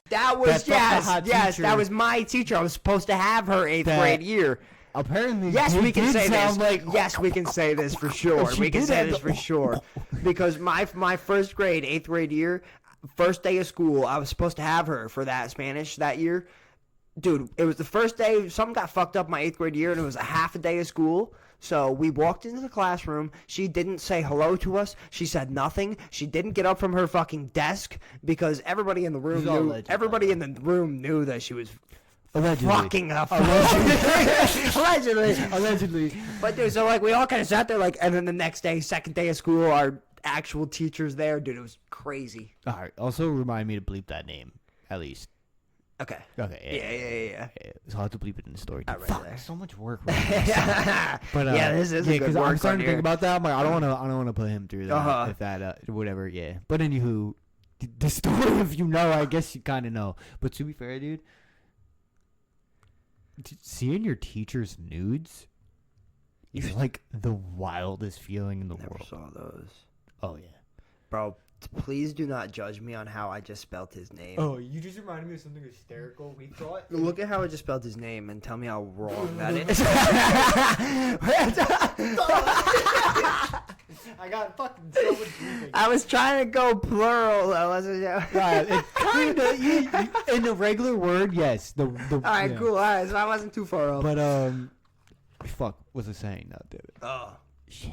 That was, yes, that was my teacher. I was supposed to have her 8th grade year. Apparently, yes, we can say this. Yes, we can say this for sure. We can say this for sure. Because my first grade, 8th grade year, first day of school, I was supposed to have her for that Spanish that year. Dude, it was the first day, something got fucked up my 8th grade year, and it was a half a day of school. So we walked into the classroom. She didn't say hello to us. She said nothing. She didn't get up from her fucking desk because everybody in the room knew that she was fucking up. Allegedly. But dude, so we all kind of sat there and then the next day, second day of school, our actual teachers there, dude, it was crazy. All right. Also remind me to bleep that name at least. Okay. Yeah. So I'll have to bleep it in the story. Right Fuck, there. so much work. Right But this is a good work. I'm starting to think about that. I'm like, I don't want to put him through that. If that, whatever. Yeah. But anywho, the story, if you know, I guess you kind of know. But to be fair, dude, seeing your teacher's nudes is like the wildest feeling in the Never world. saw those. Oh yeah. Bro, please do not judge me on how I just spelled his name. Oh, you just reminded me of something hysterical. We thought. Look at how I just spelled his name and tell me how wrong that is. I got fucking so much moving. I was trying to go plural. I wasn't. Right, it kind of in the regular word, yes. The All right, yeah. cool. All right, so I wasn't too far off. But fuck, what's it saying now, dude? Oh, Shit.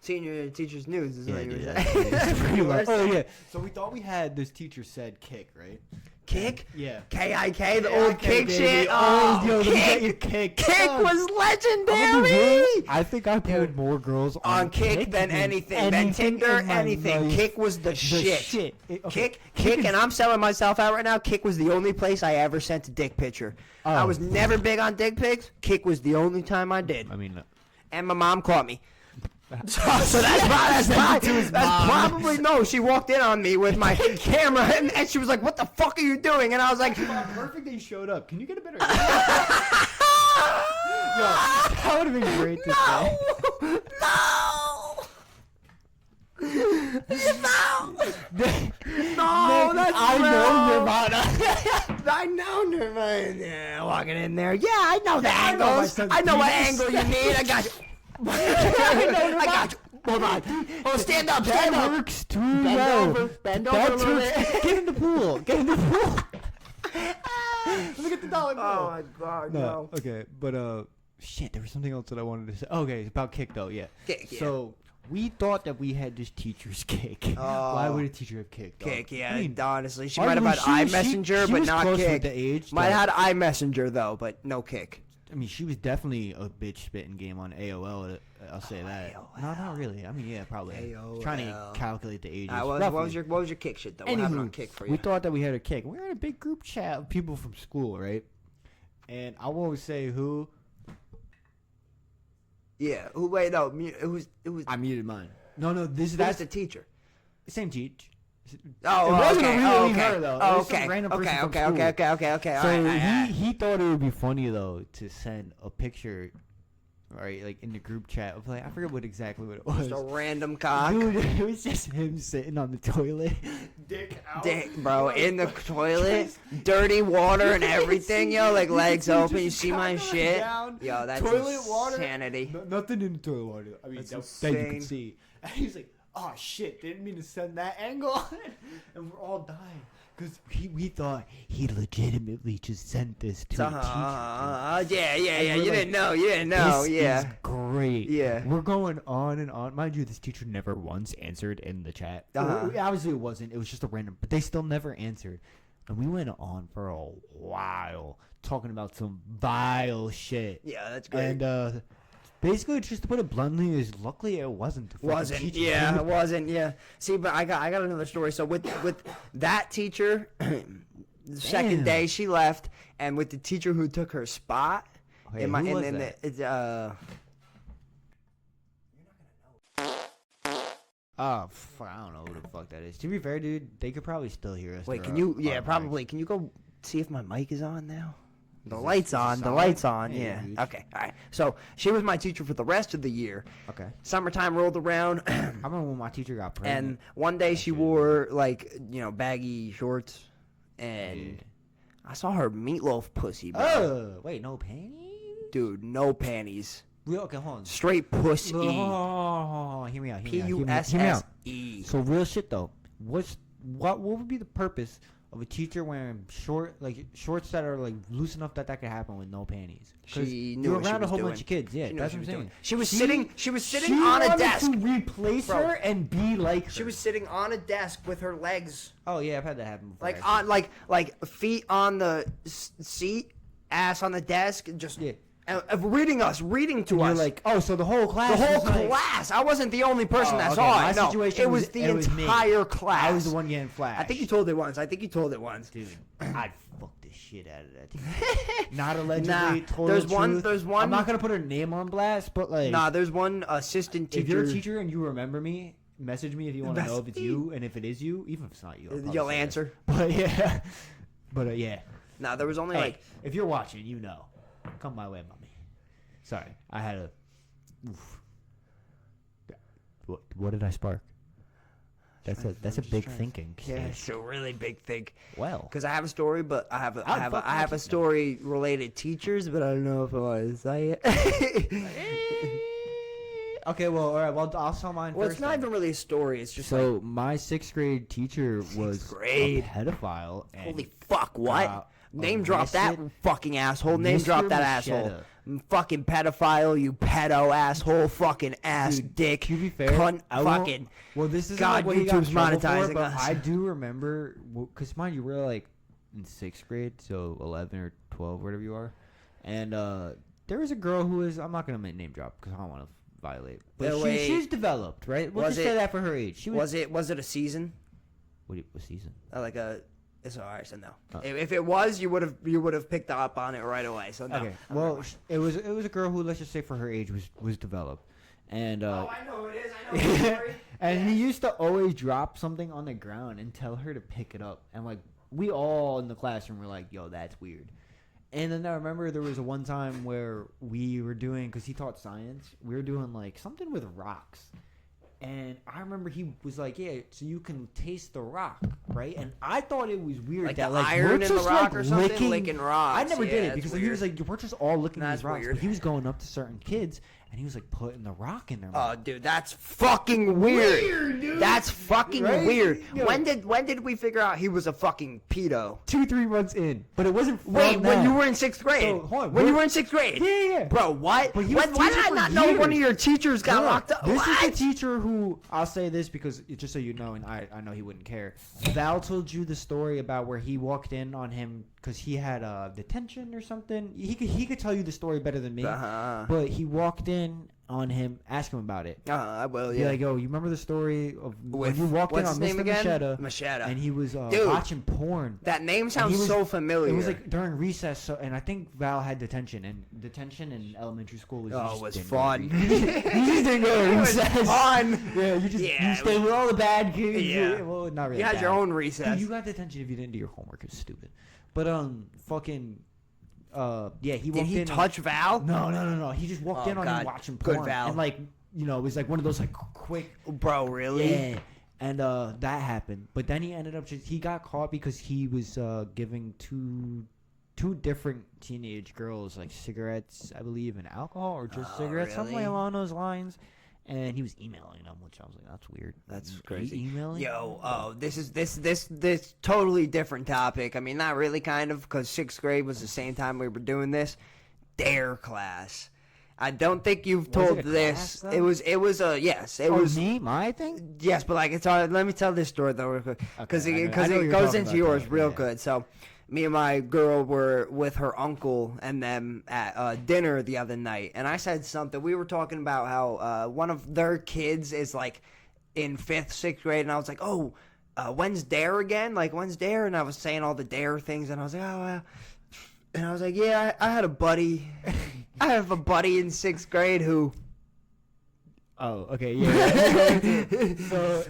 senior teacher's news is Yeah, what you dude, were that's saying. pretty You were much. Oh saying- yeah. So we thought we had this teacher said kick, right? Kick? Yeah. K-I-K, the old kick baby. shit. Oh, Oh, yo, let me get your kick. kick. Kick Son, was I'm gonna be legendary. real. I think I pulled more girls On kick than anything. Than Tinder, in my anything. life. Kick was the shit. Okay. Kick, and I'm selling myself out right now. Kick was the only place I ever sent a dick picture. I Oh. was never big on dick pics. Kick was the only time I did. I mean, And my mom caught me. So that's probably no. She walked in on me with my camera, and she was like, "What the fuck are you doing?" And I was like, perfect that you showed up. Can you get a better? Yo, that would have been great to say. No, that's I know real. Nirvana. I know Nirvana. Yeah, walking in there. Yeah, I know the I know my angles. son's I know what penis. angle you need. I got you. I got you. Hold on. Oh, stand up. Stand That up. works too Bend well. over. Bend That over a little works- bit. Get in the pool. Get in the pool. Look at the dollar bill. Oh my God, no. Okay, but shit, there was something else that I wanted to say. Okay, it's about kick though. Yeah. Kick, yeah. So we thought that we had this teacher's kick. Why would a teacher have kick? Dog? Kick, yeah. I mean, honestly, she arguably, might have had she iMessenger, but was not close Kick. with the age. Might that- have had iMessenger though, but no Kick. I mean, she was definitely a bitch spitting game on AOL. I'll say that. AOL. No, not really. I mean, yeah, probably. AOL. Trying to calculate the ages. What roughly. was your Kick shit though? What happened on Anywho, Kick for we you? thought that we had a kick. We were in a big group chat of people from school, right? And I won't say who. Yeah. Who? Wait, no. It was. I muted mine. No, this That's that's the teacher. the same teach. Oh, It wasn't okay. really Oh, okay. her, though. It Oh, was some okay. random person Okay. from Okay. school. Okay. So All right. he thought it would be funny though to send a picture, right, like in the group chat of like I forget exactly what it was. Just a random cock. Dude, it was just him sitting on the toilet, dick out. Dick, bro, in the toilet, dirty water and everything, yo, like legs Just open. You see my kinda shit? down, Yo, that's toilet water. insanity. Nothing in the toilet water. I mean, That's that you insane. can see. And he's like, "Oh shit, didn't mean to send that angle," and we're all dying because we thought he legitimately just sent this to a teacher. Yeah. we're You like, didn't know. This Yeah. is great. Yeah. We're going on and on. Mind you, this teacher never once answered in the chat. Uh-huh. Obviously, it wasn't. It was just a random. But they still never answered. And we went on for a while talking about some vile shit. Yeah, that's great. And basically, just to put it bluntly, is luckily it wasn't. The fucking Wasn't. teacher. Yeah, it wasn't. Yeah. See, but I got another story. So with that teacher, the second Damn. day she left, and with the teacher who took her spot, Hey, in my who was in that? the it's Oh, I don't know who the fuck that is. To be fair, dude, they could probably still hear us. Wait, through can you? our Yeah, mics. probably. Can you go see if my mic is on now? The Is it- light's is it on. The solid? light's on. Hey, Yeah. dude. Okay. All right. So she was my teacher for the rest of the year. Okay. Summertime rolled around, I remember when my teacher got pregnant. and one day she shit. wore like baggy shorts, and Yeah. I saw her meatloaf pussy, bro. Oh, wait, no panties? Dude, no panties, Real, okay, hold on. straight pussy. Oh, hear me out. Hear me out. Hear me out. P-U-S-S-E. So real shit though. What would be the purpose of a teacher wearing shorts that are like loose enough that could happen with no panties? 'Cause She knew you're what she around a was whole doing. bunch of kids. Yeah, She knew that's what what she I'm was saying. doing. She was sitting She on a wanted desk. to replace Bro. her and be like her. She was sitting on a desk with her legs Oh yeah, I've had that happen before. like actually. on like feet on the seat, ass on the desk, just Yeah. reading to And you're us. like, oh, so the whole class. the whole was like- class. I wasn't the only person Oh, that okay, saw my it. No, situation it was was- the it was me. entire class. I was the one getting flashed. I think you told it once. Dude, I'd fuck the shit out of that teacher. Not allegedly. Nah, total there's one- truth. there's one- I'm not gonna put her name on blast, but like, Nah, there's one assistant teacher. if you're a teacher and you remember me, message me if you want to know if it's you, and if it is you, even if it's not you, You'll answer. But yeah, yeah. Nah, there was only Hey, if you're watching, you know, come my way, mommy. Sorry, I had a. Oof. What did I spark? That's a big thinking. Yeah, it's a really big thing. Well, because I have a story, but I have a story related teachers, but I don't know if I want to say it. Okay, well, all right. Well, I'll tell mine Well, first. it's not even really a story. It's just so my 6th grade teacher was grade. a pedophile. And holy fuck! What? Name drop that fucking asshole. Name drop that asshole. Fucking pedophile, you pedo asshole, fucking ass dick. To be fair, cunt, fucking. Well, this is God, what YouTube's monetizing but us. I do remember, because mind you, we're like in 6th grade, so 11 or 12, whatever you are, and there was a girl who was, I'm not gonna name drop because I don't want to violate, but she's developed, right? We'll just say that for her age. Was it a season? What season? Like a. It's alright, so no. If it was, you would have picked up on it right away. So no. Okay. Well, it was a girl who, let's just say for her age, was developed, and oh, I know who it is. I know the story. And he used to always drop something on the ground and tell her to pick it up, and like we all in the classroom were like, "Yo, that's weird." And then I remember there was one time where we were doing, because he taught science, we were doing like something with rocks. And I remember he was like, "Yeah, so you can taste the rock, right?" And I thought it was weird like that the like iron we're in just the rock like or something, licking rocks. I never did it because weird. he was like, "We're just all licking these rocks." Weird. But he was going up to certain kids and he was like putting the rock in their Oh, mouth. dude, that's fucking weird. Dude. That's fucking Right? weird. Yo. When did we figure out he was a fucking pedo? 2-3 months in, but it wasn't. From Wait, when that. you were in 6th grade? So, hold on, when you were in 6th grade? Yeah. Bro, what? But he Why was did teaching I for not know one of years. your teachers got No, locked up? This What? is the teacher who, I'll say this because just so you know, and I know he wouldn't care. Val told you the story about where he walked in on him because he had detention or something. He could tell you the story better than me. But he walked in on him, ask him about it. I will, Be yeah. like, "Oh, you remember the story of when With- you walked in what's on his name Mr. again? Machetta, Machetta. and he was Dude. watching porn." That name And sounds he was- so familiar. It was like during recess, so, and I think Val had detention, and detention in elementary school was Oh, it was didn't fun. go to recess. You just didn't go to It was recess. fun. Yeah, you just Yeah, you it stayed with all the bad kids. Yeah. Well, not really. You had bad. your own Dude, recess. you got detention if you didn't do your homework. It's stupid. But fucking, yeah, he Did walked he in. touch Val? No. He just walked Oh, in on God. him watching Good porn, Val. and like it was like one of those like quick. Bro, really? Yeah. And that happened, but then he ended up he got caught because he was giving two different teenage girls like cigarettes, I believe, and alcohol, or just cigarettes, something really? along those lines. And he was emailing them, which I was like, "That's weird. That's Are you crazy. emailing?" Yo, this is this totally different topic. I mean, not really, kind of, because 6th grade was the same time we were doing this. Dare class. I don't think you've told it a this. class, though? It was a yes. It Oh, was me, my thing. yes, but like it's all. Let me tell this story though, real quick, because Okay, I it know what you're goes talking into about, yours though, real yeah. good. So, me and my girl were with her uncle and them at dinner the other night, and I said something. We were talking about how one of their kids is like in 5th, 6th grade, and I was like, "Oh, when's Dare again? Like when's Dare?" And I was saying all the Dare things, and I was like, "Oh," and I was like, "Yeah, I had a buddy." I have a buddy in 6th grade who. Oh, okay, yeah. So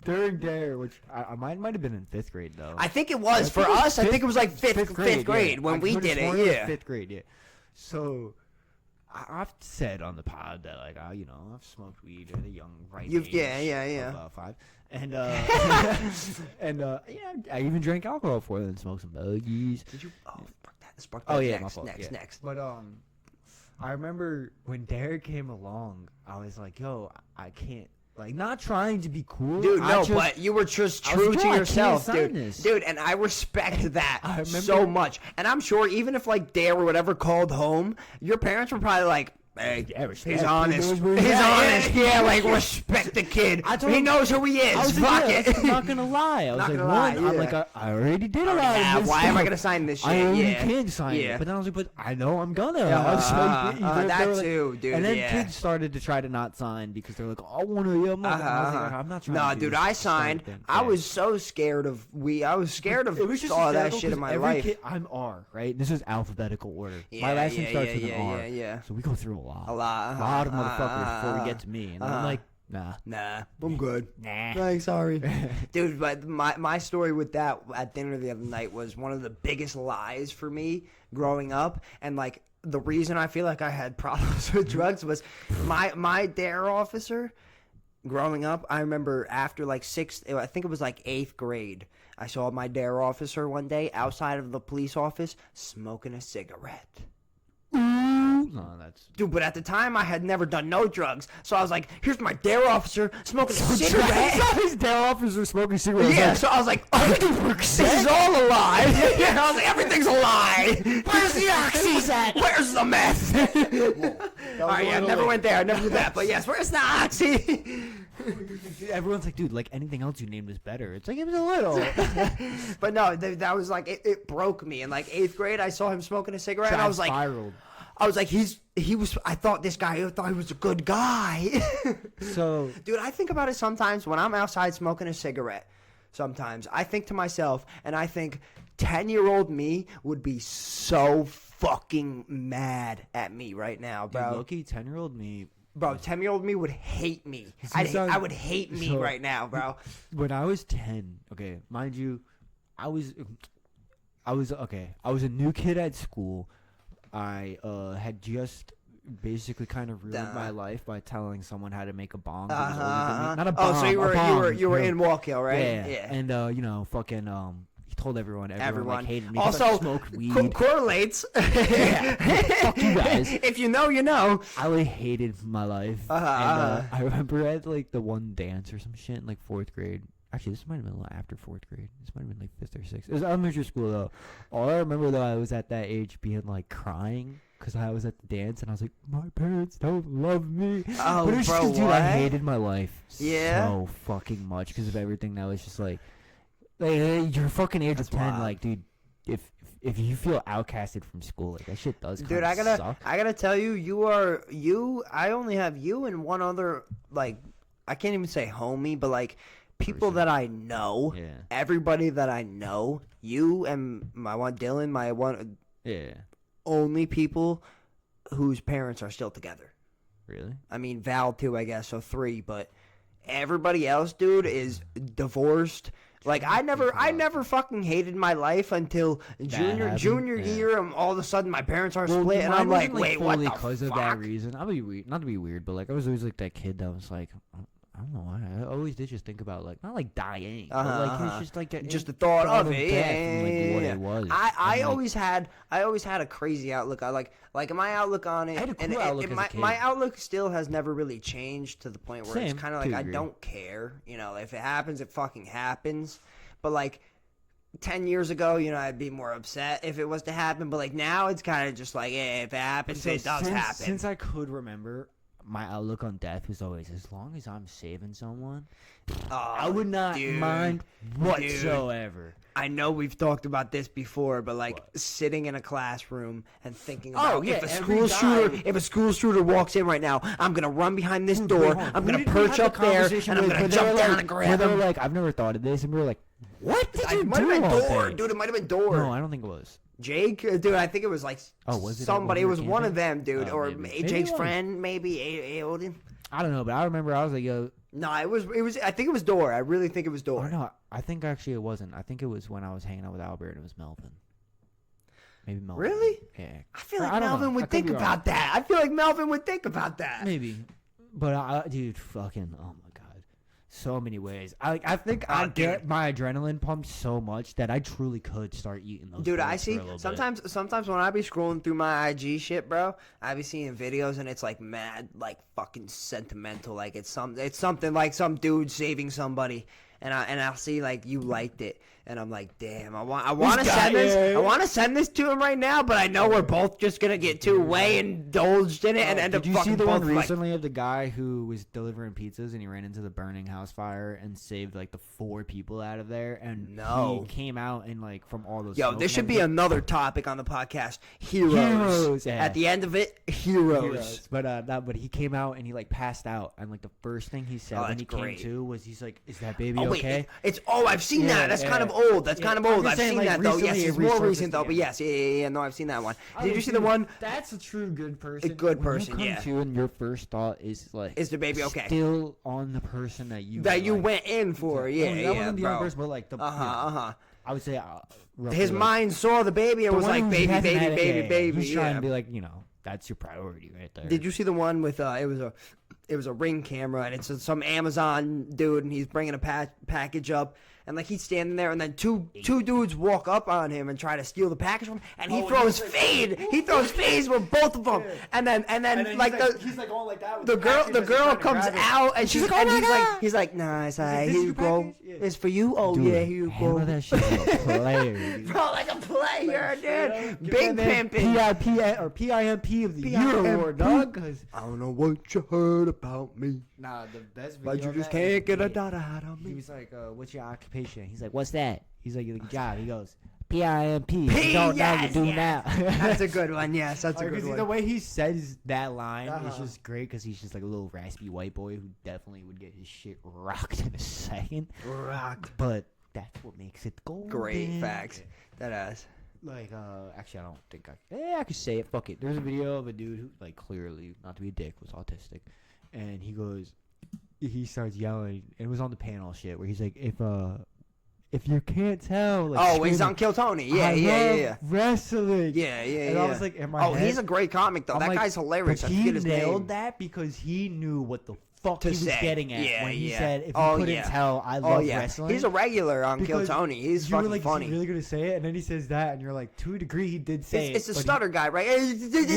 during Dare, which I might have been in 5th grade though. I think it was for us. I think it was like fifth grade yeah. when I we could've did sworn it. was Yeah. 5th grade, yeah. So I've said on the pod that like I've smoked weed at a young age. Yeah. Of, 5, and and I even drank alcohol before then, smoked some buggies. Did you? Oh, spark that. Oh yeah, my next, fault. next, Yeah. next. But I remember when Derek came along, I was like, "Yo, I can't." Like, not trying to be cool, Dude, I no, just- but you were just I was true like, to "Yo, I yourself, can't sign dude. this." Dude, and I respect that I remember- so much. And I'm sure even if like Dare or whatever called home, your parents were probably like, "Hey, Yeah, respect. he's honest. He He's knows where he's at." honest. Yeah, like respect the kid. I told He him- knows who he is. I was Fuck like, yeah, it." I'm not gonna lie. I was Not like, gonna lie, I'm yeah. like, I already did a lot Yeah, of this why am I stuff. gonna sign this shit? I already Yeah. can sign Yeah. it. But then I was like, but I know I'm gonna. Yeah, I was like, they that were like- too, dude. And then yeah. kids started to try to not sign because they're like, I want to. I'm not. And I was like, I'm not trying. No, to do dude, this I stupid signed. thing. I Yeah. was so scared of I was scared of It was just all that hysterical shit in 'cause my every life. Kid, I'm R, right? This is alphabetical order. Yeah, My last name yeah, starts yeah, with yeah, an R. yeah. So we go through a lot. A lot, A lot of motherfuckers before we get to me. And I'm like, Nah. I'm good. Nah. Thanks, sorry. Dude, but my story with that at dinner the other night was one of the biggest lies for me growing up. And, like, the reason I feel like I had problems with drugs was my dare officer growing up. I remember after, like, I think it was, like, 8th grade, I saw my dare officer one day outside of the police office smoking a cigarette. No, that's... Dude, but at the time, I had never done no drugs. So I was like, here's my dare officer smoking a cigarette. His dare officer smoking cigarettes. Yeah, so I was like, this is all a lie. Yeah, I was like, everything's a lie. Where's the oxys at? Where's the meth? All right, yeah, never went there. I never did that. But yes, where's the oxy? Everyone's like, dude, like anything else you named was better. It's like, it was a little. But no, that was like, it broke me. In like 8th grade, I saw him smoking a cigarette. And I was like, I thought he was a good guy. So, dude, I think about it sometimes when I'm outside smoking a cigarette. Sometimes I think to myself, and I think 10-year-old me would be so fucking mad at me right now, bro. dude, low-key, 10-year-old me. Bro, 10-year-ld me would hate me. I would hate me right now, bro. When I was 10, okay, mind you, I was a new kid at school. I had just basically kind of ruined my life by telling someone how to make a bong. Not a bomb. Oh, so you were in Walkill, right? Yeah. And fucking he told everyone like, hated me. Also, smoked weed. Correlates. Fuck you guys. If you know, you know. I really hated my life. And I remember at like the one dance or some shit in like 4th grade. Actually, this might have been a little after 4th grade. This might have been like 5th or 6th. It was elementary school, though. All I remember, though, I was at that age being, like, crying because I was at the dance, and I was like, my parents don't love me. Oh, but it was bro, just, dude, what? I hated my life Yeah? so fucking much because of everything that was just, like your fucking age of 10, wild. like, dude, if you feel outcasted from school, like, that shit does kind of suck. I gotta tell you, I only have you and one other, like, I can't even say homie, but, like, people that I know, everybody that I know, you and my one Dylan, only people whose parents are still together. Really? I mean, Val too, I guess, so 3, but everybody else, dude, is divorced. Like, I never fucking hated my life until junior year, and all of a sudden my parents are split, and I'm like, wait, what the fuck? Because of that reason, I'll be weird, not to be weird, but like I was always like that kid that was like, I don't know why. I always did just think about like not like dying, but like it's just like just the thought of it. What it was. I always had a crazy outlook. I like my outlook on it. I had a cool outlook as a kid. My outlook still has never really changed to the point where it's kind of like I agree. don't care. You know, if it happens, it fucking happens. But like 10 years ago, you know, I'd be more upset if it was to happen. But like now, it's kind of just like, yeah, if it happens, it does happen. Since I could remember, my outlook on death was always, as long as I'm saving someone, I would not mind whatsoever. I know we've talked about this before, but like sitting in a classroom and thinking about if a school shooter walks in right now, I'm gonna run behind this door, I'm gonna perch up there, and I'm gonna jump down and grab him. Like, I've never thought of this, and we were like, what did you do? Dude, it might have been Door. No, I don't think it was. Jake, dude, I think it was like somebody. It was one of them, dude, or maybe. Jake's friend, maybe Aiden. I don't know, but I remember I was like, yo. No, it was. I think it was Door. I really think it was Door. Or no, I think actually it wasn't. I think it was when I was hanging out with Albert and it was Melvin. Maybe Melvin. Really? Yeah. I feel like Melvin would think about that. I feel like Melvin would think about that. Maybe, but dude, fucking, oh my god. So many ways. I think I get my adrenaline pumped so much that I truly could start eating those. Dude, I see sometimes when I be scrolling through my IG shit, bro, I be seeing videos and it's like mad, like fucking sentimental. Like it's something like some dude saving somebody, and I'll see like you liked it, and I'm like, damn, I want to send this. I want to send this to him right now, but I know we're both just gonna get too way indulged in it and end up fucking. Did you see the one both, recently of the guy who was delivering pizzas and he ran into the burning house fire and saved like the 4 people out of there? And he came out and like from all those. Yo, this should be another topic on the podcast. Heroes. Yeah. At the end of it, heroes. But he came out and he like passed out, and like the first thing he said when he came to was he's like, "Is that baby okay? It's I've seen that. That's kind of old. That's kind of old. I've seen that though. Yes, it's more recent though. But yes, yeah. No, I've seen that one. Did you see the one? That's a true good person. A good person, yeah. And your first thought is like, is the baby okay? Still on the person that you went in for. Yeah, that wasn't the other person, but like the I would say his mind saw the baby and was like, baby. He's trying to be like, that's your priority right there. Did you see the one with it was a Ring camera, and it's some Amazon dude, and he's bringing a package up, and like he's standing there, and then two dudes walk up on him and try to steal the package from him, and he throws fade. He throws fades with both of them, and then like he's like going like that. The girl comes out, and she's like, oh my God. He's like, nah, it's alright. Here you go. It's for you. Oh dude, yeah, here you go. That shit like a player, dude. Bro, like a player, dude. Big pimping. PIMP of the Year award, dog. I don't know what you heard about me. Nah, the best video. But you just can't get a daughter out of me. He was like, what's your occupation? He's like, what's that? He's like, your job. He goes, PIMP. You don't know, you do now. That's a good one. Yes, that's a good one. The way he says that line is just great because he's just like a little raspy white boy who definitely would get his shit rocked in a second. Rocked. But that's what makes it golden. Great facts. That ass. Like, actually, I don't think I could say it. Fuck it. There's a video of a dude who, like, clearly, not to be a dick, was autistic. And he starts yelling. It was on the panel shit where he's like, if you can't tell, like, he's on Kill Tony. Yeah. Wrestling. Yeah. And I was like, in my head, he's a great comic though. That guy's hilarious. But he nailed that because he knew what the fuck he was getting at when he said, if you couldn't tell, I love wrestling. He's a regular on Kill Tony. He's fucking like, funny. He's really gonna say it, and then he says that, and you're like, to a degree, he did say it. It's a stutter guy, right? Yeah. And then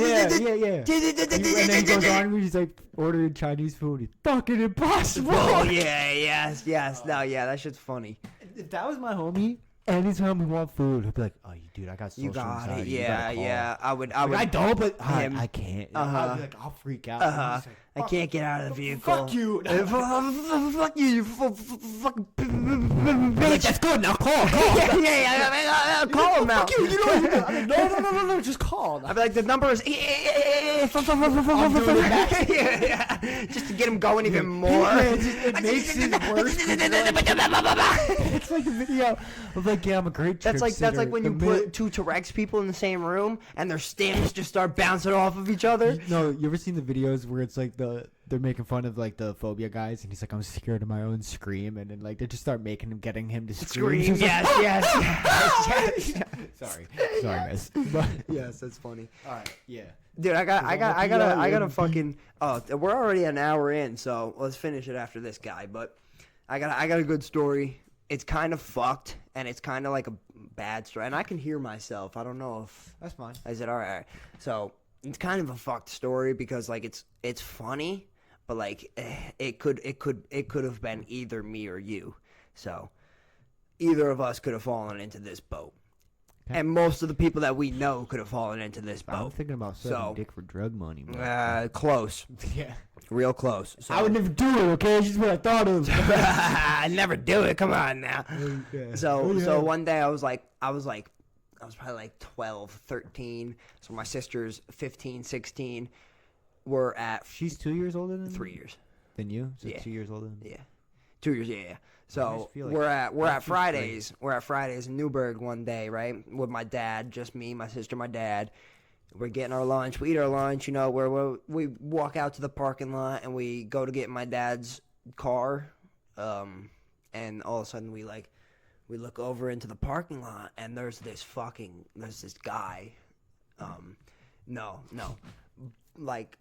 he goes on, and he's like, ordering Chinese food. It's fucking impossible. Oh yeah, yes. No, yeah, that shit's funny. If that was my homie, anytime we want food, he'd be like, "Oh, dude, I got social You got it. anxiety. Yeah. I would. I don't, but I can't. I'll be like, I'll freak out. I can't get out of the vehicle. Fuck you. Fuck you. Fucking Bitch, that's good. Now call. Yeah. Call him now. Fuck you. You know, no. Just call. I'd be like, the number is. Just to get him going even more. It makes it worse. It's like a video of like, yeah, I'm a great trip That's like when you put two T-Rex people in the same room and their stems just start bouncing off of each other. No, you ever seen the videos where it's like they're making fun of like the phobia guys, and he's like, I'm scared of my own scream, and then like they just start getting him to scream. Yes. Sorry, miss. But yes, that's funny. All right, yeah. Dude, I gotta fucking. Oh, we're already an hour in, so let's finish it after this guy. But I got a good story. It's kind of fucked, and it's kind of like a bad story, and I can hear myself. I don't know if that's fine. I said all right. So it's kind of a fucked story because like it's funny, but like it could have been either me or you. So either of us could have fallen into this boat. Okay. And most of the people that we know could have fallen into this boat. I'm thinking about sucking dick for drug money. Close. Yeah. Real close. So. I would never do it, okay? It's just what I thought of. I never do it. Come on now. Yeah. So one day I was probably like 12, 13. So my sister's 15, 16. We're at... She's 2 years older than 3 years. Than you? So 2 years older than... Yeah. 2 years, yeah. So we're at Fridays. We're at Fridays in Newburgh one day, right? With my dad, just me, my sister, my dad. We're getting our lunch. We eat our lunch, we walk out to the parking lot and we go to get my dad's car. And all of a sudden we look over into the parking lot and there's this guy. Like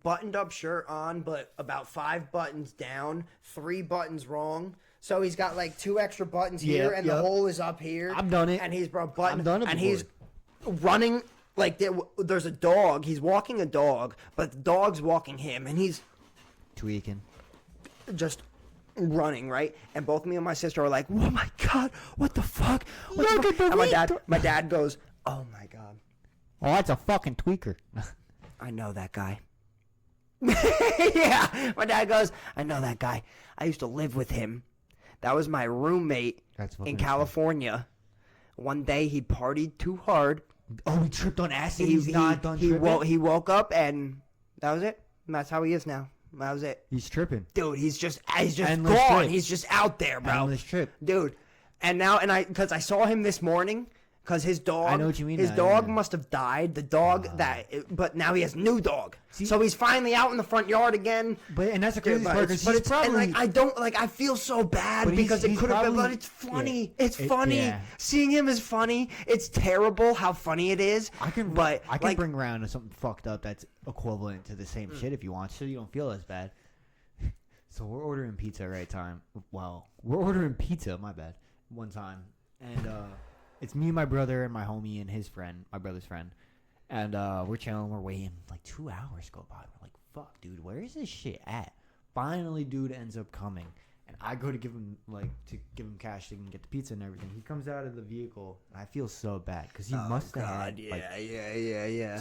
buttoned up shirt on, but about 5 buttons down, 3 buttons wrong. So he's got like 2 extra buttons here, and the hole is up here. I've done it. And he's he's running like there's a dog. He's walking a dog, but the dog's walking him, and he's tweaking, just running, right? And both me and my sister are like, "Oh my god, what the fuck?" And my dad goes, "Oh my god, oh, that's a fucking tweaker." I know that guy. Yeah, my dad goes, "I know that guy. I used to live with him. That was my roommate in California. One day he partied too hard. Oh, he tripped on acid. He's not done tripping? He woke up and that was it. And that's how he is now. How's it? He's tripping. Dude, he's just Endless gone. trip. He's just out there, bro. Endless trip. Dude. Because I saw him this morning. Because his dog, I know what you mean his now, dog yeah. must have died. The dog but now he has new dog. So he's finally out in the front yard again. And that's the crazy part. But it's probably, and I feel so bad because it could have been. But it's funny. Yeah, it's funny. Yeah. Seeing him is funny. It's terrible how funny it is. I can bring around something fucked up that's equivalent to the same shit if you want, so you don't feel as bad. So we're ordering pizza right time. Well, we're ordering pizza. My bad. One time, and it's me, my brother, and my homie, and his friend, my brother's friend. And we're chilling, we're waiting. Like 2 hours go by. We're like, fuck, dude, where is this shit at? Finally, dude ends up coming. And I go to give him cash so he can get the pizza and everything. He comes out of the vehicle, and I feel so bad. Because he must have had,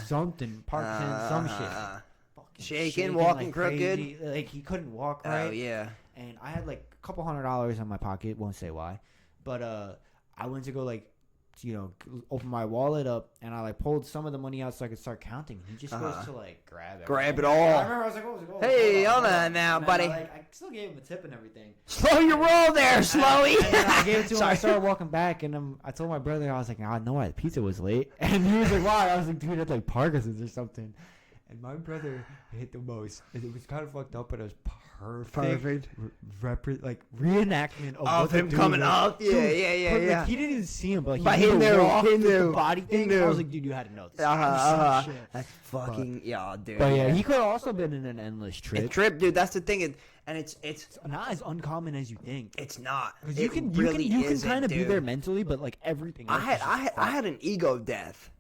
something, parked in some shit. Shaking, walking like crooked. Crazy. Like, he couldn't walk right. Oh, yeah. And I had, like, a couple $100 in my pocket. Won't say why. But I went to go, like, open my wallet up, and I pulled some of the money out so I could start counting. He just goes to grab it all. I remember I was like, "What was it?" Hey, hold on now, buddy. I still gave him a tip and everything. Slow your roll there, Slowy. And then I gave it to him. I started walking back, and I told my brother, I was like, "I know why the pizza was late." And he was like, "Why?" I was like, "Dude, it's like Parkinson's or something." And my brother hit the most. It was kind of fucked up, but it was perfect. Reenactment of him coming up. Yeah. He didn't even see him, but he knew. The body thing. He knew. I was like, dude, you had to know this. That's fucking dude. But yeah, he could have also been in an endless trip. Dude. That's the thing, and it's not as uncommon as you think. It's not. Because you can kind of be there mentally, but like everything else. I had an ego death,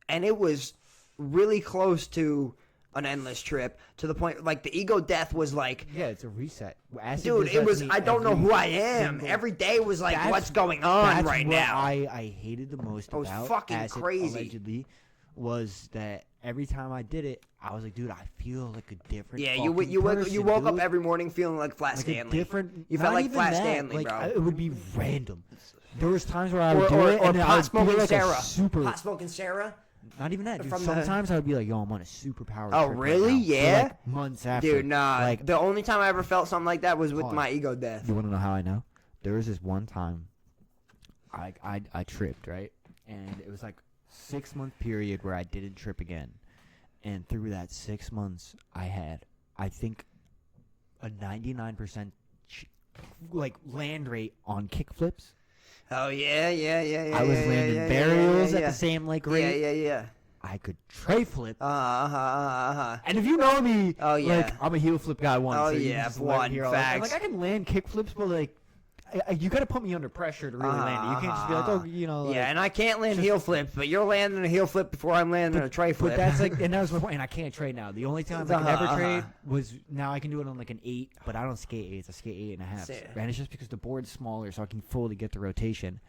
and it was really close to an endless trip, to the point the ego death was it's a reset. Dude, it was I don't know who I am. Every day was what's going on right now. I hated the most about was fucking acid, crazy. Allegedly, was that every time I did it, I was like, dude, I feel like a different. Yeah, you woke up every morning feeling like Flat Stanley. You felt like Flat Stanley, bro. It would be random. There was times where I would do it, and then I would feel Sarah. Hot smoking Sarah. Not even that, dude. Sometimes I would be like, yo, I'm on a superpower Oh, trip really? right now. Yeah? For months after. Dude, nah. The only time I ever felt something like that was with my ego death. You want to know how I know? There was this one time I tripped, right? And it was 6-month period where I didn't trip again. And through that 6 months, I had, I think, a 99% land rate on kickflips. Oh, yeah. I was landing burials at the same rate. Yeah. I could tray flip. And if you know me, yeah. I'm a heel flip guy once. Oh, so yeah, one facts. I can land kick flips, but you got to put me under pressure to really land it. You can't just be like, yeah, and I can't land heel flips, but you're landing a heel flip before I'm landing a tray flip. But that's and that was my point. And I can't trade now. The only time I could ever trade was now I can do it on an 8, but I don't skate 8s. I skate 8.5. And it's just because the board's smaller, so I can fully get the rotation.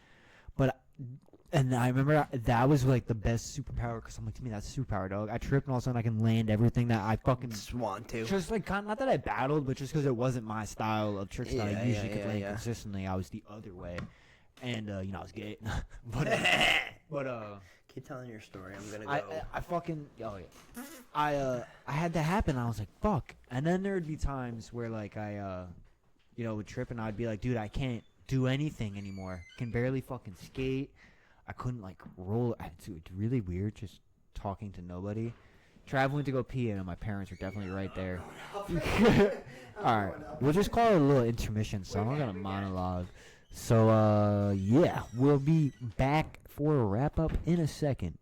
And I remember that was the best superpower, because I'm like, to me, that's superpower, dog. I tripped, and all of a sudden I can land everything that I fucking want to. Just not that I battled, but just because it wasn't my style of tricks that I usually could land consistently. I was the other way, and I was gay. but keep telling your story. I'm gonna go. I fucking I had that happen. I was like, fuck. And then there would be times where I would trip, and I'd be like, dude, I can't do anything anymore. Can barely fucking skate. I couldn't roll. It's really weird just talking to nobody. Traveling to go pee, and my parents were definitely right there. All right, we'll just call it a little intermission, so I'm not gonna monologue. So yeah, we'll be back for a wrap up in a second.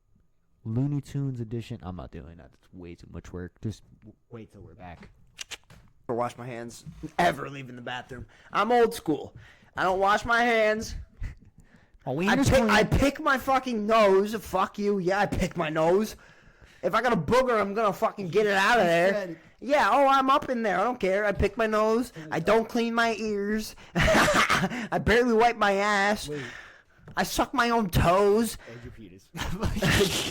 Looney Tunes edition. I'm not doing that. It's way too much work. Just wait till we're back. Or wash my hands ever leaving the bathroom. I'm old school. I don't wash my hands. I pick my fucking nose. Fuck you. Yeah, I pick my nose. If I got a booger, I'm gonna fucking get it out of there. Yeah, I'm up in there. I don't care. I pick my nose. I don't clean my ears. I barely wipe my ass. Wait. I suck my own toes. And your penis.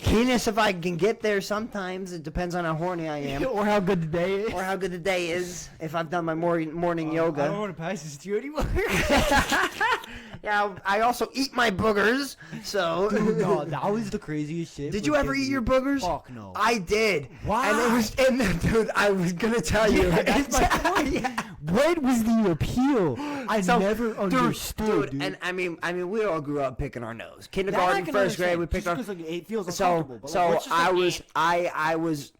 Penis, if I can get there sometimes. It depends on how horny I am. Or how good the day is. Or how good the day is. If I've done my morning yoga. I don't want to pass this to you anymore. Yeah, I also eat my boogers, so. Dude, no, that was the craziest shit. Did you ever eat your boogers? Fuck no. I did. Why? Dude, I was gonna tell you. That's my point. Yeah. What was the appeal? I never understood, dude. And I mean, we all grew up picking our nose. Kindergarten, first grade, we picked our. Like, it feels So, uncomfortable. But so like, just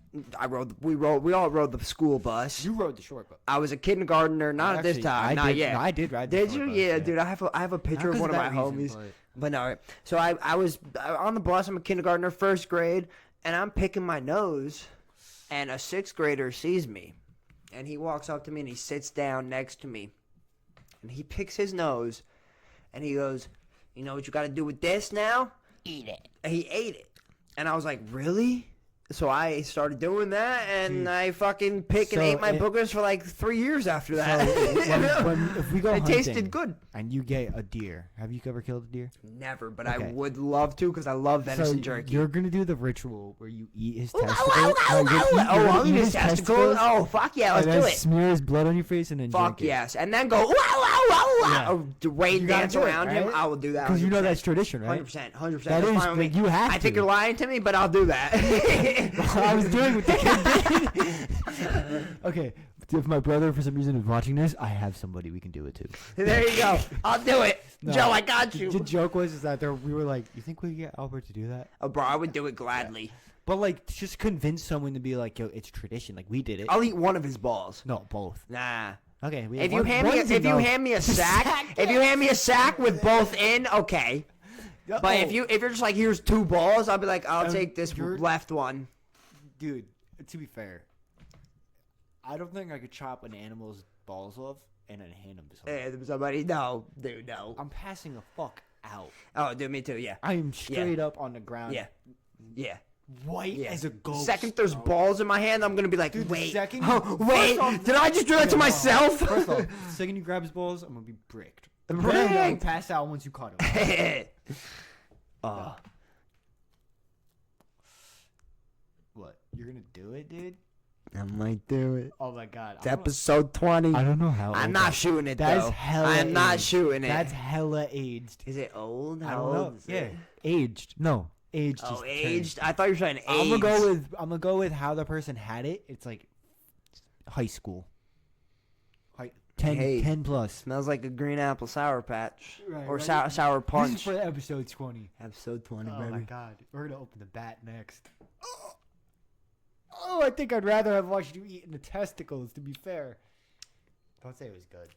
we all rode the school bus. You rode the short bus. I was a kindergartner, not at this time, not yet. No, I did ride the Did short you? bus, Yeah, dude. I have a picture of one of my homies. But no, so I was on the bus. I'm a kindergartner, first grade, and I'm picking my nose, and a sixth grader sees me, and he walks up to me and he sits down next to me, and he picks his nose, and he goes, "You know what you got to do with this now? Eat it. And he ate it, and I was like, "Really?" So I started doing that, and I fucking and ate my boogers for like 3 years after that. If we go it hunting tasted good. and you get a deer, have you ever killed a deer? Never, but I Okay. would love to because I love venison jerky. You're gonna do the ritual where you eat his Oh, testicles. I'll eat his testicles. Oh, fuck yeah, let's and do then it. smear his blood on your face and then Fuck drink it. yes, and then go wow wow wow wow. Yeah. Or Wayne You gotta dance do it, around him. right? I will do that. Because you know 100%. that's tradition, right? 100%, 100%. That That's is, fine with like, me. you have I think to. you're lying to me, but I'll do that. I was doing what the kid did. Okay, if my brother for some reason is watching this, I have somebody we can do it to. There you go. I'll do it. No. Joe, I got The you. joke was that we were like, you think we could get Albert to do that? Oh, bro, I would do it gladly. But like, just convince someone to be like, yo, it's tradition. Like we did it. I'll eat one of his balls. No, both. Nah. Okay. If you hand me a sack with both in, okay. But if you're just like, here's 2 balls, I'll be like, I'll take this left one. Dude, to be fair, I don't think I could chop an animal's balls off and then hand them to somebody. Somebody, no, dude, no. I'm passing the fuck out. Oh, dude, me too. Yeah, I am straight up on the ground. yeah, yeah. White as a ghost. Second, there's balls in my hand. I'm gonna be like, Dude, wait, second, wait. Did I just do that to myself? First off, the second you grab his balls, I'm gonna be bricked. Bricked. Then I'm gonna pass out once you cut him. What? You're gonna do it, dude? I might do it. Oh my god. It's episode 20. I don't know how. I'm not shooting it, That's though. hella I'm not aged. shooting it. That's hella aged. Is it old? I How don't know. old is Yeah, it? aged. No, aged. Oh, is the term. aged? I thought you were saying aged. I'm gonna go with how the person had it. It's like high school. 10 plus. Smells like a green apple sour patch. Right, Or right. sour This punch. is for episode 20. Episode 20, Oh baby. my god. We're gonna open the bat next. Oh, I think I'd rather have watched you eating the testicles, to be fair. Don't say it was good.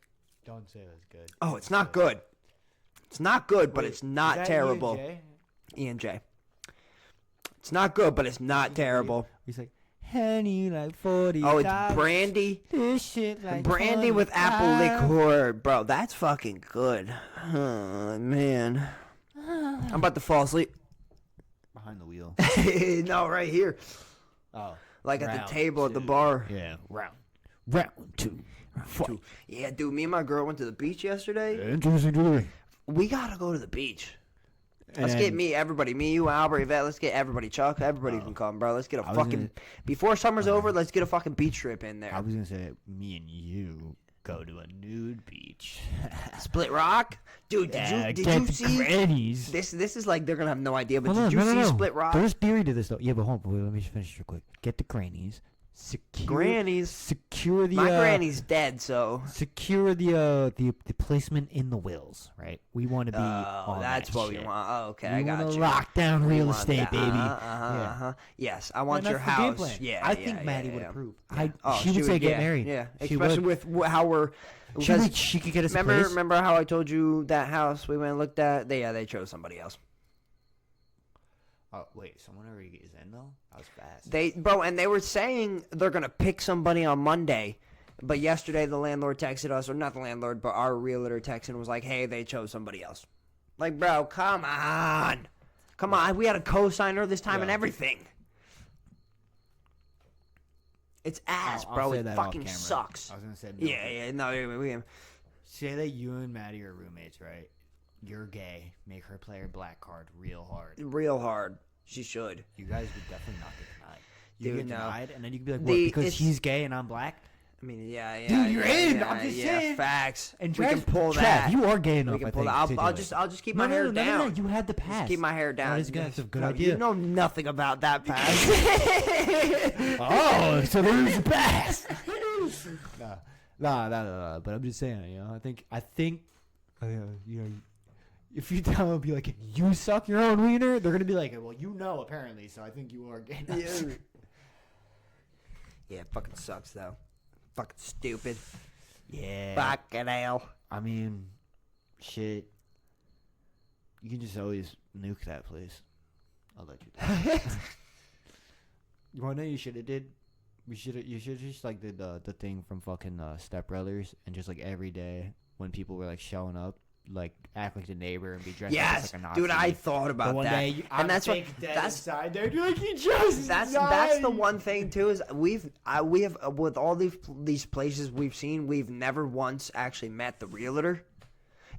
Don't say it was good. Oh, it's not good. It's not good, but Wait, it's not is that terrible. E&J? E&J. It's not good, but it's not terrible. He's like, Henny like 40. Oh, it's brandy. This shit like Brandy with apple 25. liqueur. Bro, that's fucking good. Oh, man. I'm about to fall asleep. Behind the wheel. No, right here. Oh. Like at Round the table at the two. bar. Yeah. Round 2. Fight. Yeah, dude, me and my girl went to the beach yesterday. Interesting. We gotta go to the beach. Let's And- get everybody, you, Albert, Yvette, let's get everybody, Chuck, everybody can come, bro. Let's get a I was fucking, before summer's over, let's get a fucking beach trip in there. I was gonna say me and you go to a nude beach. Split Rock? Dude, did you see? Grannies. This is like, they're gonna have no idea, but Hold did on, you no. see Split Rock? There's theory to this though. Yeah, but hold on, wait, let me just finish real quick. Get the grannies. Grannies? Secure the. My granny's dead, so. Secure the placement in the wills, right? We want to be. Oh, on that's that what shit. we want. Oh, okay, We I got wanna you. lock down We real want estate, that. baby. Uh-huh. Yes, I want And your that's the game house. plan. Yeah, I yeah, think Maddie yeah, would yeah. approve. Yeah. She would say get married. Yeah, She especially would. with how we're. She, because she could get us a place. remember how I told you that house we went and looked at? They chose somebody else. Oh wait, someone already is in though. That was fast. They were saying they're gonna pick somebody on Monday, but yesterday the landlord texted us, or not the landlord, but our realtor texted and was like, "Hey, they chose somebody else." Like, bro, come on, we had a co-signer this time and everything. It's ass, I'll bro. say It that off fucking camera. sucks. I was gonna say. Yeah, no, we Say that you and Maddie are roommates, right? you're gay, make her play her black card real hard. Real hard. She should. You guys would definitely not get denied. You Dude, get no. denied, and then you can be like, what, because he's gay and I'm black? I mean, yeah. Dude, you're in. Yeah, I'm just saying. Facts. And we can pull Trav, that. you are gay enough, We can I pull think, that. I'll just keep my hair down. No, you had the pass. Just keep my hair down. That is good. That's a good No, idea. You know nothing about that pass. Oh, so there's a pass. No. But I'm just saying, you know, I think, you know, if you tell them, be like, you suck your own wiener, they're gonna be like, well, you know, apparently, so I think you are gay. Yeah, it fucking sucks though. Fucking stupid. Yeah. Fucking hell. I mean, shit. You can just always nuke that place. I'll let you do it. You wanna know you should have did? You should just like did the thing from fucking Step Brothers, and just like every day when people were like showing up, like act like the neighbor and be dressed up as like a Nazi. Dude, I thought about one that. day, and that's what that's inside there. You're like, he just that's the one thing too is we have with all these places we've seen, we've never once actually met the realtor.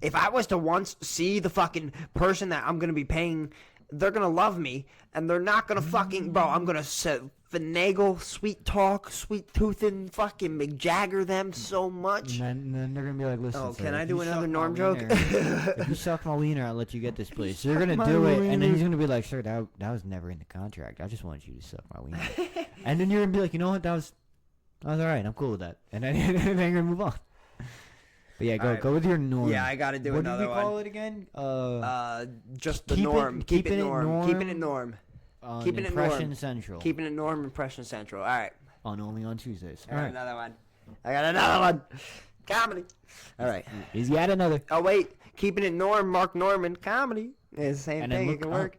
If I was to once see the fucking person that I'm gonna be paying, they're gonna love me, and they're not gonna fucking I'm gonna finagle, sweet talk, sweet toothing, fucking McJagger them so much. And then they're gonna be like, listen. Oh, sir, can I if do you another suck Norm my joke? wiener- If you suck my wiener, I'll let you get this place. So you're gonna do it, and then he's gonna be like, sir, that was never in the contract. I just wanted you to suck my wiener. And then you're gonna be like, you know what, that was all right. I'm cool with that. And then you're gonna move on. But yeah, go with your norm. Yeah, I gotta do another one. What did we call it again? Just the keep it- norm. keep Keep it it norm. Keeping it norm. Keeping it Impression norm. Central. Keeping it norm. Impression Central. All right. Only on Tuesdays. I got another one. I got another one. Comedy. All right. Is yet another. Oh wait, keeping it norm. Mark Norman. Comedy. It's the same And then thing. It look can work.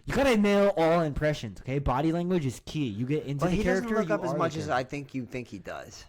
You gotta nail all impressions, okay? Body language is key. You get into But the he character. doesn't look you up as are much the as character. I think you think he does.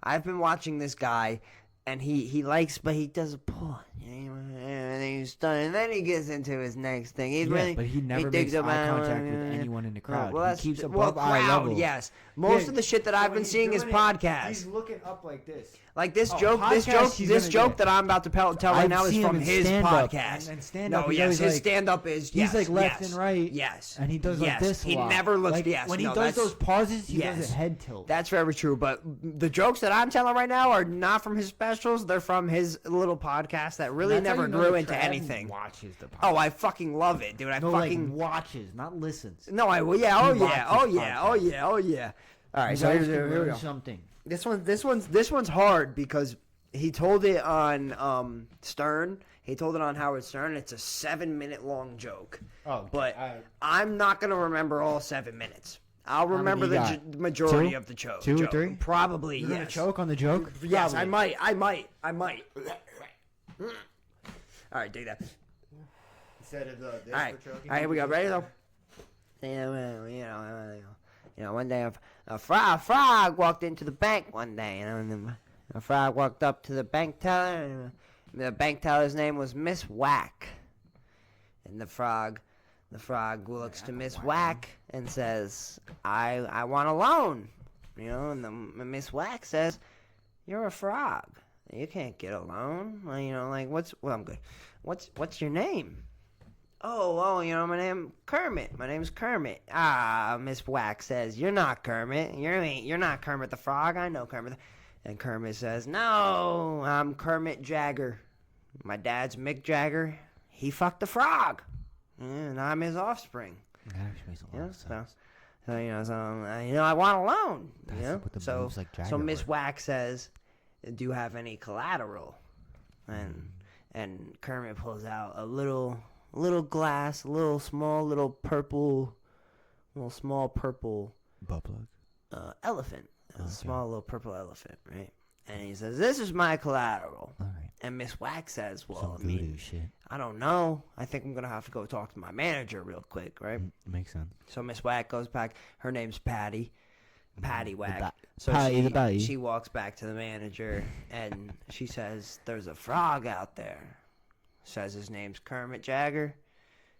I've been watching this guy, and he likes, but he does a pull. And then he's done, and then he gets into his next thing. He's really, but he never digs makes eye about- contact with anyone in the crowd. Well, He keeps well, above eye crowd, level. yes. Most Yeah, of the shit that I've been seeing is podcasts. He's looking up like this. Like this Oh, joke, podcast, he's this gonna joke get. that I'm about to tell right I've now is seen from him in his stand-up, podcast. and stand-up, no, he's yes, always his like- stand-up is He's like left yes, and right. Yes, And he does like yes. this. He a lot. never looks. Like, yes, when he no, does that's- those pauses, he yes. does a head tilt. That's very true. But the jokes that I'm telling right now are not from his specials. They're from his little podcast that really That's how never you know grew that into Trav anything. Watches the podcast. Oh, I fucking love it, dude. I no, fucking like watches, not listens. no. I will. Yeah. Oh He yeah. Oh watches yeah. Oh podcasts. yeah. Oh yeah. All right. You So guys here can we learn go. something. This one's hard because he told it on Stern. He told it on Howard Stern. It's a 7-minute long joke. Oh, okay. But I'm not gonna remember all 7 minutes. I'll many remember you the got? majority Two? of the joke. 2 or 3? Probably. You're yes. gonna choke on the joke? Yes, Probably. I might. All right, do that. Instead of the this All right, for choking. all right, here we go. Ready though? One day a frog walked into the bank one day, and a frog walked up to the bank teller, and the bank teller's name was Miss Whack, and the frog looks to Miss Whack and says, "I want a loan," and the Miss Whack says, "You're a frog. You can't get a loan. I'm good. What's your name?" Oh, my name's Kermit. Ah, Miss Whack says, "You're not Kermit. You're not Kermit the Frog. I know Kermit." And Kermit says, "No, I'm Kermit Jagger. My dad's Mick Jagger. He fucked a frog, and I'm his offspring." That actually makes a lot of sense. I want a loan. That's what the moves like Jagger so Miss were. Whack says, "Do you have any collateral?" And Kermit pulls out a little glass, small purple Butt plug. elephant, a Okay. small little purple elephant, right? And he says, "This is my collateral." All right. And Miss Whack says, "Well, Some voodoo shit. I don't know. I think I'm gonna have to go talk to my manager real quick, right?" Makes sense. So Miss Whack goes back. Her name's Patty. Patty Whack. So Patty the Patty. she walks back to the manager and she says, "There's a frog out there." Says his name's Kermit Jagger.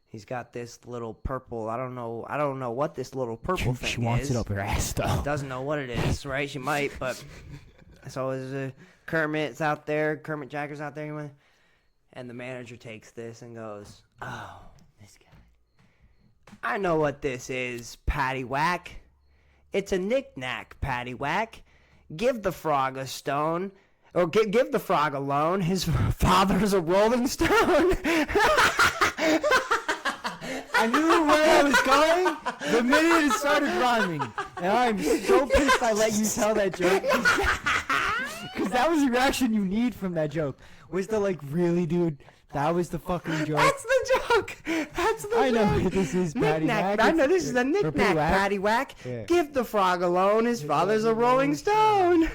He's got this little purple. I don't know what this little purple thing is. She wants it up her ass, though. Doesn't know what it is, right? She might, but so is Kermit's out there. Kermit Jagger's out there. And the manager takes this and goes, "Oh, this guy. I know what this is, paddywhack. It's a knick-knack, paddywhack. Give the frog a stone, or give the frog a loan. His father's a rolling stone." I knew where I was going the minute it started rhyming. And I'm so pissed I let you tell that joke. Because that was the reaction you need from that joke. Was the like, really, dude? That was the fucking joke. That's the joke. That's the joke. I know this is knick-knack. I know this is a knick-knack, paddywhack. Yeah. Give the frog a loan. His father's a rolling stone.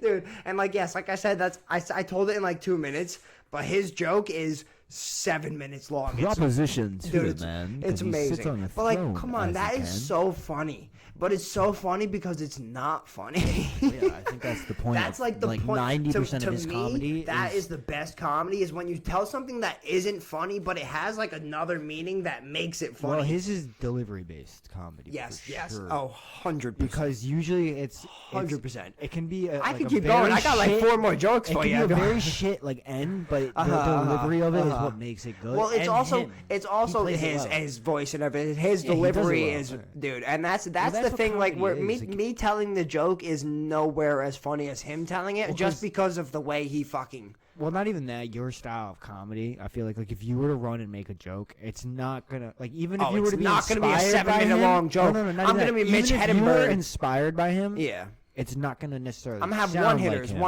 Dude, and like, yes, like I said, I told it in like 2 minutes, but his joke is 7 minutes long. Proposition to dude, the man. It's amazing. But like, come on, that is so funny. But it's so funny because it's not funny. Yeah, I think that's the point. That's like the point. 90% of his comedy. That is the best comedy, is when you tell something that isn't funny, but it has like another meaning that makes it funny. Well, his is delivery-based comedy. Yes, for yes. sure. Oh, 100%. Because usually it's 100%. It can be. I can keep going. I got like 4 more jokes for you. It can be a very shit like end, but the delivery of it is what makes it good. Well, it's and also him. his voice and everything. His Yeah, he delivery does it well. is, dude, and that's the what thing. Like, comedy where is. me telling the joke is nowhere as funny as him telling it, just because of the way he fucking. Well, not even that. Your style of comedy, I feel like if you were to run and make a joke, it's not gonna like even if you were to be not gonna be a inspired by 7-minute him- long joke. No, not I'm even gonna be that. Mitch Even if you were Heddenberg. inspired by him. Yeah. It's not gonna necessarily. I'm gonna have sound one like hitters, him.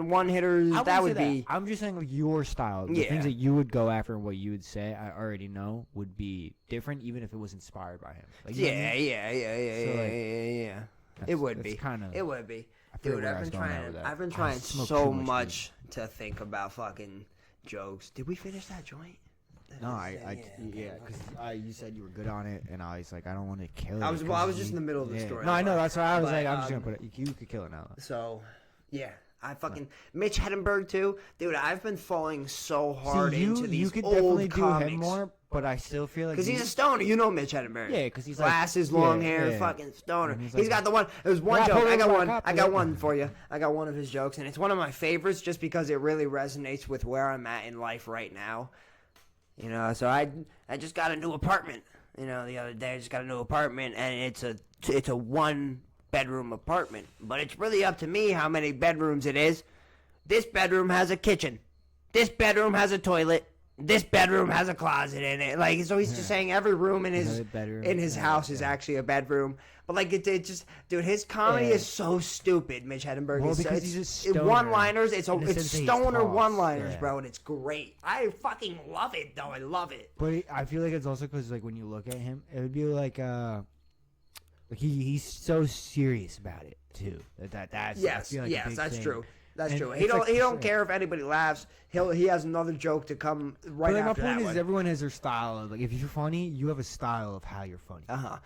one hitters. I That wouldn't would say be. I'm just saying like your style. The Yeah. things that you would go after and what you would say, I already know would be different, even if it was inspired by him. Like, you know what I mean? Yeah. It would be. Kinda, It would be. I feel Dude, where I was going at with that. I've been I trying smoked so too much much to think about fucking jokes. Did we finish that joint? No, because you said you were good on it, and I was like, I don't want to kill it. I was just in the middle of the story. No, I know. That's why I was But, like, I'm just gonna put it. You could kill it now. So, yeah. I fucking Mitch Heddenberg too, dude. I've been falling so hard into these you could old definitely comics. do him more, but I still feel like Because he's a stoner. You know Mitch Heddenberg. Yeah, because he's like glasses, long hair, yeah. fucking stoner. And He's he's like- got the one. There's one Yeah, joke. I got pull one. it up, I pull got it one for you. I got one of his jokes, and it's one of my favorites just because it really resonates with where I'm at in life right now. You know, so I just got a new apartment. You know, the other day I just got a new apartment, and it's a 1-bedroom apartment. But it's really up to me how many bedrooms it is. This bedroom has a kitchen. This bedroom has a toilet. This bedroom has a closet in it. Like, so he's just saying every room in his house is actually a bedroom. But like it just, dude, his comedy is so stupid. Mitch Heddenberg Well, is because he's a stoner. one-liners. It's In the sense that he's stoner tossed, one-liners, yeah. bro, and it's great. I fucking love it, though. I love it. But I feel like it's also because like when you look at him, it would be like he's so serious about it too. That's I feel like a big that's thing. true. That's And true. it's He like- don't care if anybody laughs. He has another joke to come right But my after that point is, one. everyone has their style. Of, like if you're funny, you have a style of how you're funny.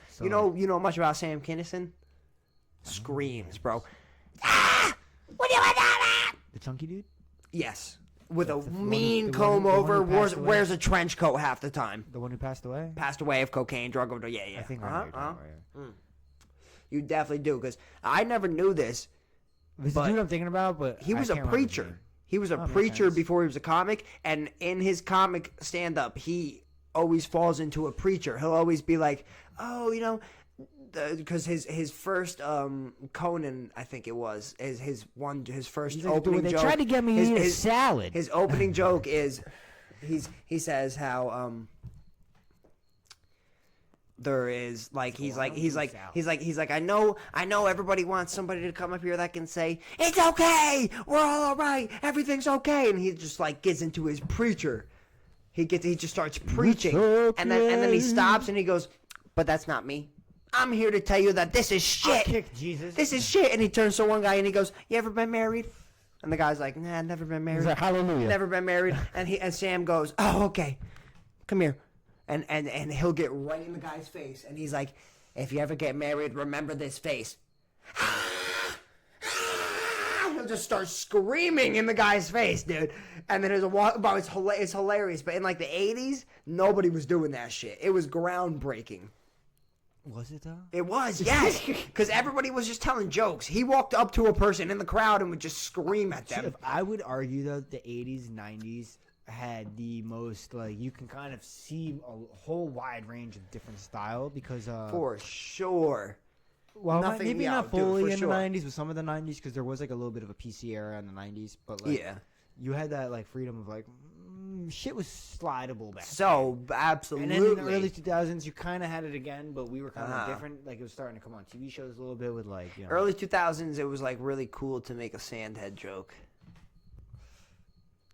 So, you know much about Sam Kinison? Screams, bro. What do you want that? the chunky dude. Yes. With a the one- mean the one- comb the one over, who passed away? wears a trench coat half the time. The one who passed away. Passed away of cocaine, drug overdose. Yeah. I think I know what you're talking about, You definitely do, because I never knew this. This But dude I'm thinking about, but He I was a can't remember his preacher. name. He was a makes preacher sense. before he was a comic, and in his comic stand-up, he always falls into a preacher. He'll always be like, oh, you know, because his first Conan, I think it was, his first He's like, opening dude, they joke. tried to get me to eat a salad. His opening joke is, he says how there is like he's like I know everybody wants somebody to come up here that can say it's okay, we're all right, everything's okay, and he just like gets into his preacher. He just starts preaching, and then he stops and he goes, but that's not me. I'm here to tell you that this is shit. Kick Jesus. This is shit. And he turns to one guy and he goes, you ever been married? And the guy's like, nah, never been married. He's like, hallelujah. Never been married. And Sam goes, oh, okay. Come here. And he'll get right in the guy's face. And he's like, if you ever get married, remember this face. He'll just start screaming in the guy's face, dude. And then there's a walk about it's hilarious. But in like the 80s, nobody was doing that shit. It was groundbreaking. Was it though? It was, yes. Because everybody was just telling jokes. He walked up to a person in the crowd and would just scream at them. I would argue though the 80s, 90s had the most like you can kind of see a whole wide range of different style because For sure. well Nothing, maybe yeah, not dude, fully for in sure. the 90s with some of the 90s because there was like a little bit of a PC era in the 90s, but like Yeah. you had that like freedom of like shit was slidable back So, then. absolutely. And then in the early 2000s, you kind of had it again, but we were kind of Uh-huh. different. Like, it was starting to come on TV shows a little bit with, like, you know. Early 2000s, it was like really cool to make a sandhead joke.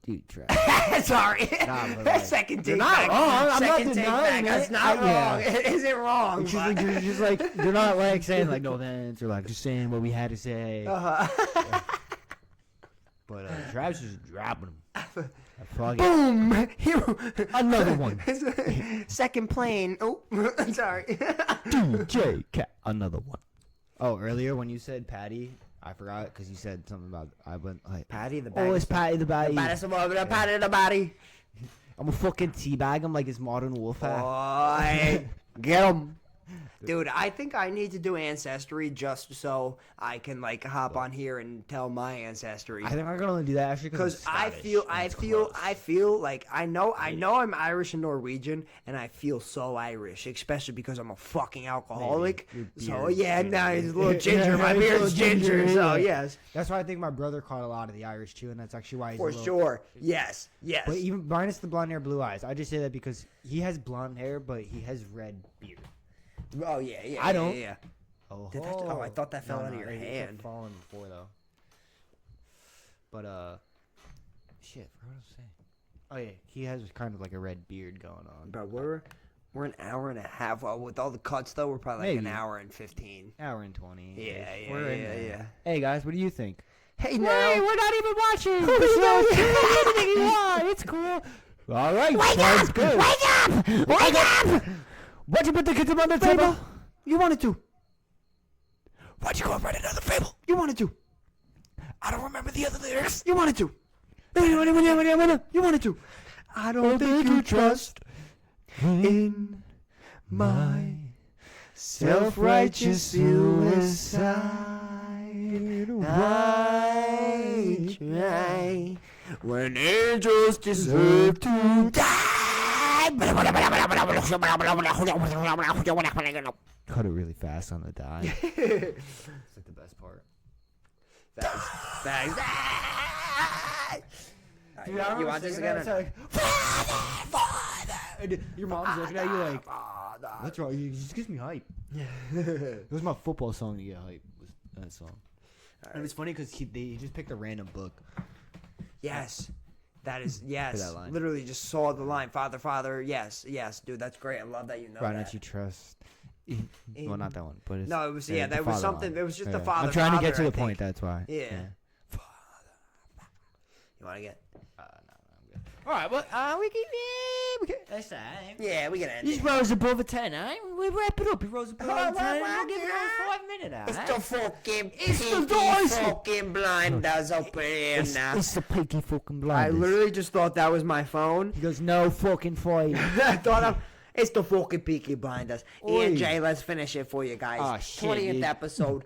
Dude, trash. Sorry. Nah, but, like, Second you're take not back. wrong. I'm not Second take denying back. it. That's not Yeah. wrong. It isn't wrong. It's just like, you're just like, they're not, like, saying, like, no offense, or, like, just saying what we had to say. Uh-huh. But, Travis is dropping them. Fuck it. Boom! Here, Another one. Second plane. Oh, sorry. DJ Cat. Another one. Oh, earlier when you said Patty, I forgot because you said something about I went like Patty the oh, it's Patty the Patty. Patty the body. I'm gonna fucking teabag him like his modern wolf hat. Boy, get him. Dude, I think I need to do Ancestry just so I can like hop on here and tell my ancestry. I think I'm gonna do that actually Because I feel like I know I'm Irish and Norwegian, and I feel so Irish, especially because I'm a fucking alcoholic. Maybe. Your So beard, yeah, maybe. now he's a little ginger. My Yeah, he's a beard's little ginger. ginger, So yeah. yes, That's why I think my brother caught a lot of the Irish too, and that's actually why he's for a little, sure. Yes. But even minus the blonde hair, blue eyes. I just say that because he has blonde hair, but he has red beard. Oh yeah. I don't. Yeah. Oh, Did that- oh, I thought that fell out of your it kept hand. falling before though. But shit, what was I saying? Oh yeah, he has kind of like a red beard going on. But we're an hour and a half. Well, with all the cuts though, we're probably like an Maybe. hour and 15. Hour and 20. Yeah. We're in there. Yeah. Hey guys, what do you think? Hey now. Hey, we're not even watching. Who is that? Anything you want. It's cool. All right, Wake sounds up! good. Wake up! Wake up! Why'd you put the kids on the table? You wanted to. Why'd you go and write another fable? You wanted to. I don't remember the other lyrics. You wanted to. You wanted to. I don't think you trust in my self-righteous suicide. I try when angels deserve to die. Cut it really fast on the die. It's like the best part. Thanks. You want this again? Your mom's looking at you like, what's wrong? You just gives me hype. It was my football song to get hype. Was that song? And it's funny because he just picked a random book. Yes. That is, yes. that line. Literally just saw the line. Father, Father. Yes. Dude, that's great. I love that you know Why that. don't you trust? Well, not that one, but it's, No, it was, the that was father something. line. It was just the Yeah. Father, I'm trying to get Father, to the I point, think. that's why. Yeah. You want to get? No, I'm good. All right, well, we can. That's time. Yeah, we can end He's it. rose above a 10, eh? We wrap it up. He rose above a 10. well, We'll give it yeah. another 5 minutes, It's eh? the fucking the Peaky dice. fucking blinders open here now. It's the Peaky fucking I blinders. literally just thought that was my phone. He goes, no fucking fight. I thought it's the fucking Peaky Blinders. Oi. Ian J, let's finish it for you guys. Aw, shit, 20th dude. episode.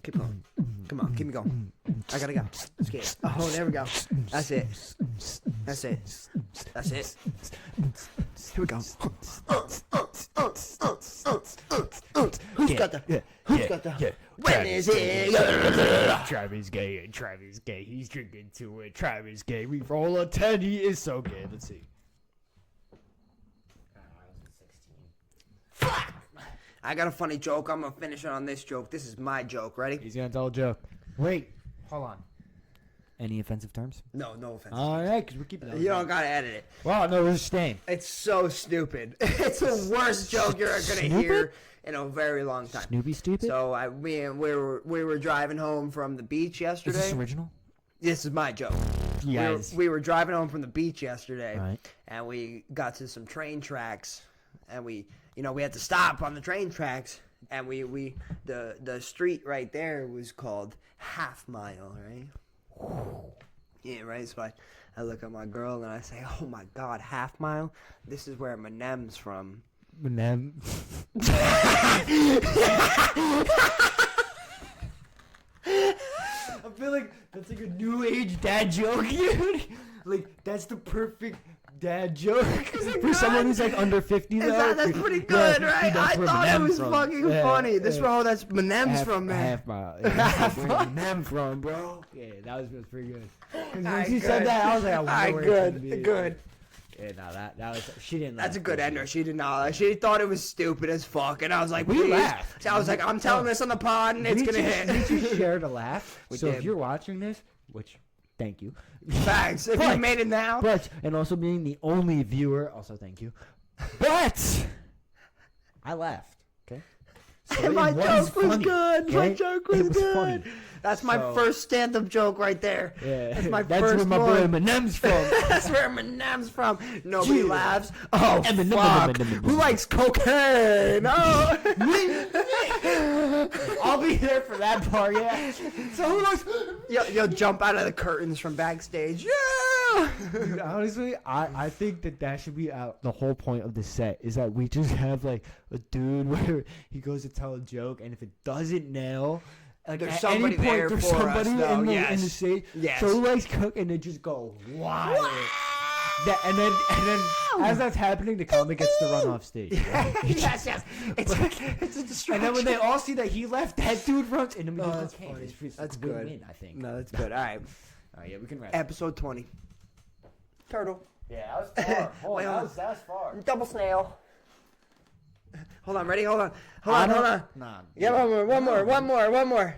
Keep going. Come on, keep me going. I gotta go. Scared. Oh, there we go. That's it. That's it. That's it. Here we go. Who's got the? Who's got the? When is it? Travie's gay and Travie's gay. He's drinking to it. Travie's gay. We roll a 10. He is so gay. Let's see. I got a funny joke. I'm gonna finish it on this joke. This is my joke. Ready? He's gonna tell a joke. Wait, hold on. Any offensive terms? No offense. All right, because we're keeping that. You don't gotta edit it. Well, no, we're staying. It's so stupid. It's the worst joke you're gonna hear in a very long time. Snoopy stupid? So we were driving home from the beach is yesterday. this original? This is my joke. Yes. We were driving home from the beach yesterday, Right. and we got to some train tracks, and we had to stop on the train tracks, and the street right there was called Half Mile, right? Yeah, right. So I look at my girl and I say, "Oh my God, Half Mile! This is where Eminem's from." Eminem. I feel like that's like a new age dad joke, dude. Like that's the perfect dad joke for someone who's like under 50 though. That's pretty good, right? That's I where thought it Eminem's was from. fucking funny. This is where that's Eminem's from, man. Half mile. Half where Eminem from, bro. Yeah, that was pretty good. Because when she said that, I was like, I wonder where it could be. Good. Yeah, no, that was she didn't. That's a laugh, good did she? ender. She did not. She thought it was stupid as fuck, and I was like, We please. laughed. So I was like, I'm telling this on the pod, and it's gonna hit. We just shared a laugh. We So did. if you're watching this, which thank you. Facts. If you made it now. But and also being the only viewer, also thank you. But I laughed. Okay. So My it joke was funny, good. My okay? joke was It was good. funny. That's my So- first stand-up joke right there. Yeah, That's my that's first where my one. boy Eminem's from. That's where Eminem's from. Nobody Yeah. laughs. Oh, Eminem, fuck. Eminem. Who likes cocaine? Oh. I'll be there for that part. Yeah. So who likes? You'll jump out of the curtains from backstage. Yeah. Dude, honestly, I think that should be the whole point of the set is that we just have like a dude where he goes to tell a joke, and if it doesn't nail, like There's at somebody any point, there there's for us, somebody though, in the yes. stage. Yes. So who likes cook, and they just go wild. And then as that's happening, the comic gets to run off stage. Right? yes. It's a distraction. And then when they all see that he left, that dude runs, and then we Oh, just that's okay, funny. it's That's a good. win-win, I think. No, that's good. All right. Oh yeah, we can wrap. Episode 20. Turtle. Yeah, that was far. Wait, hold on. that was far. Double snail. Hold on, ready? Hold on. Nah. Yeah, one more.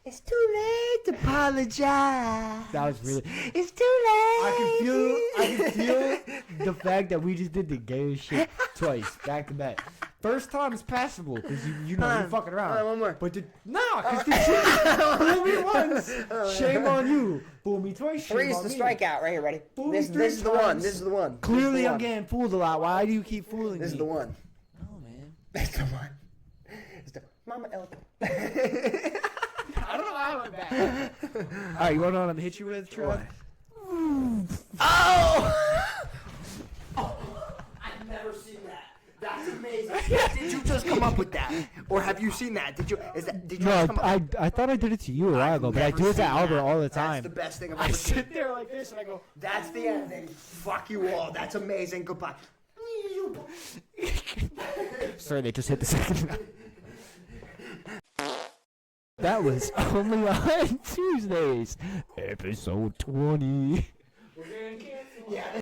It's too late to apologize. That was really. It's too late. I can feel the fact that we just did the gayest shit twice, back to back. First time is passable because you know you're fucking around. Hold on, one more. But because the shit fool me once, shame on you. Fool me twice, shame Three's on the me. strikeout. Right here, ready? Fool me This three is the one. times. This is the one. Clearly, this is the I'm one. getting fooled a lot. Why do you keep fooling This me? is the one. No, man. That's the one. It's the Mama Elephant. I don't know how I went back. All right, you want to know what I'm hit you with, Trev? Oh! I've never seen that. That's amazing. Did you just come up with that, or have you seen that? Did you No, just come up? I thought I did it to you a while I've ago, but I never do it to seen Albert that. all the That's time. the best thing I've I ever seen. sit there like this and I go, That's the ending. Fuck you all. That's amazing. Goodbye. sorry, they just hit the second. That was only on Tuesdays, episode 20. Yeah.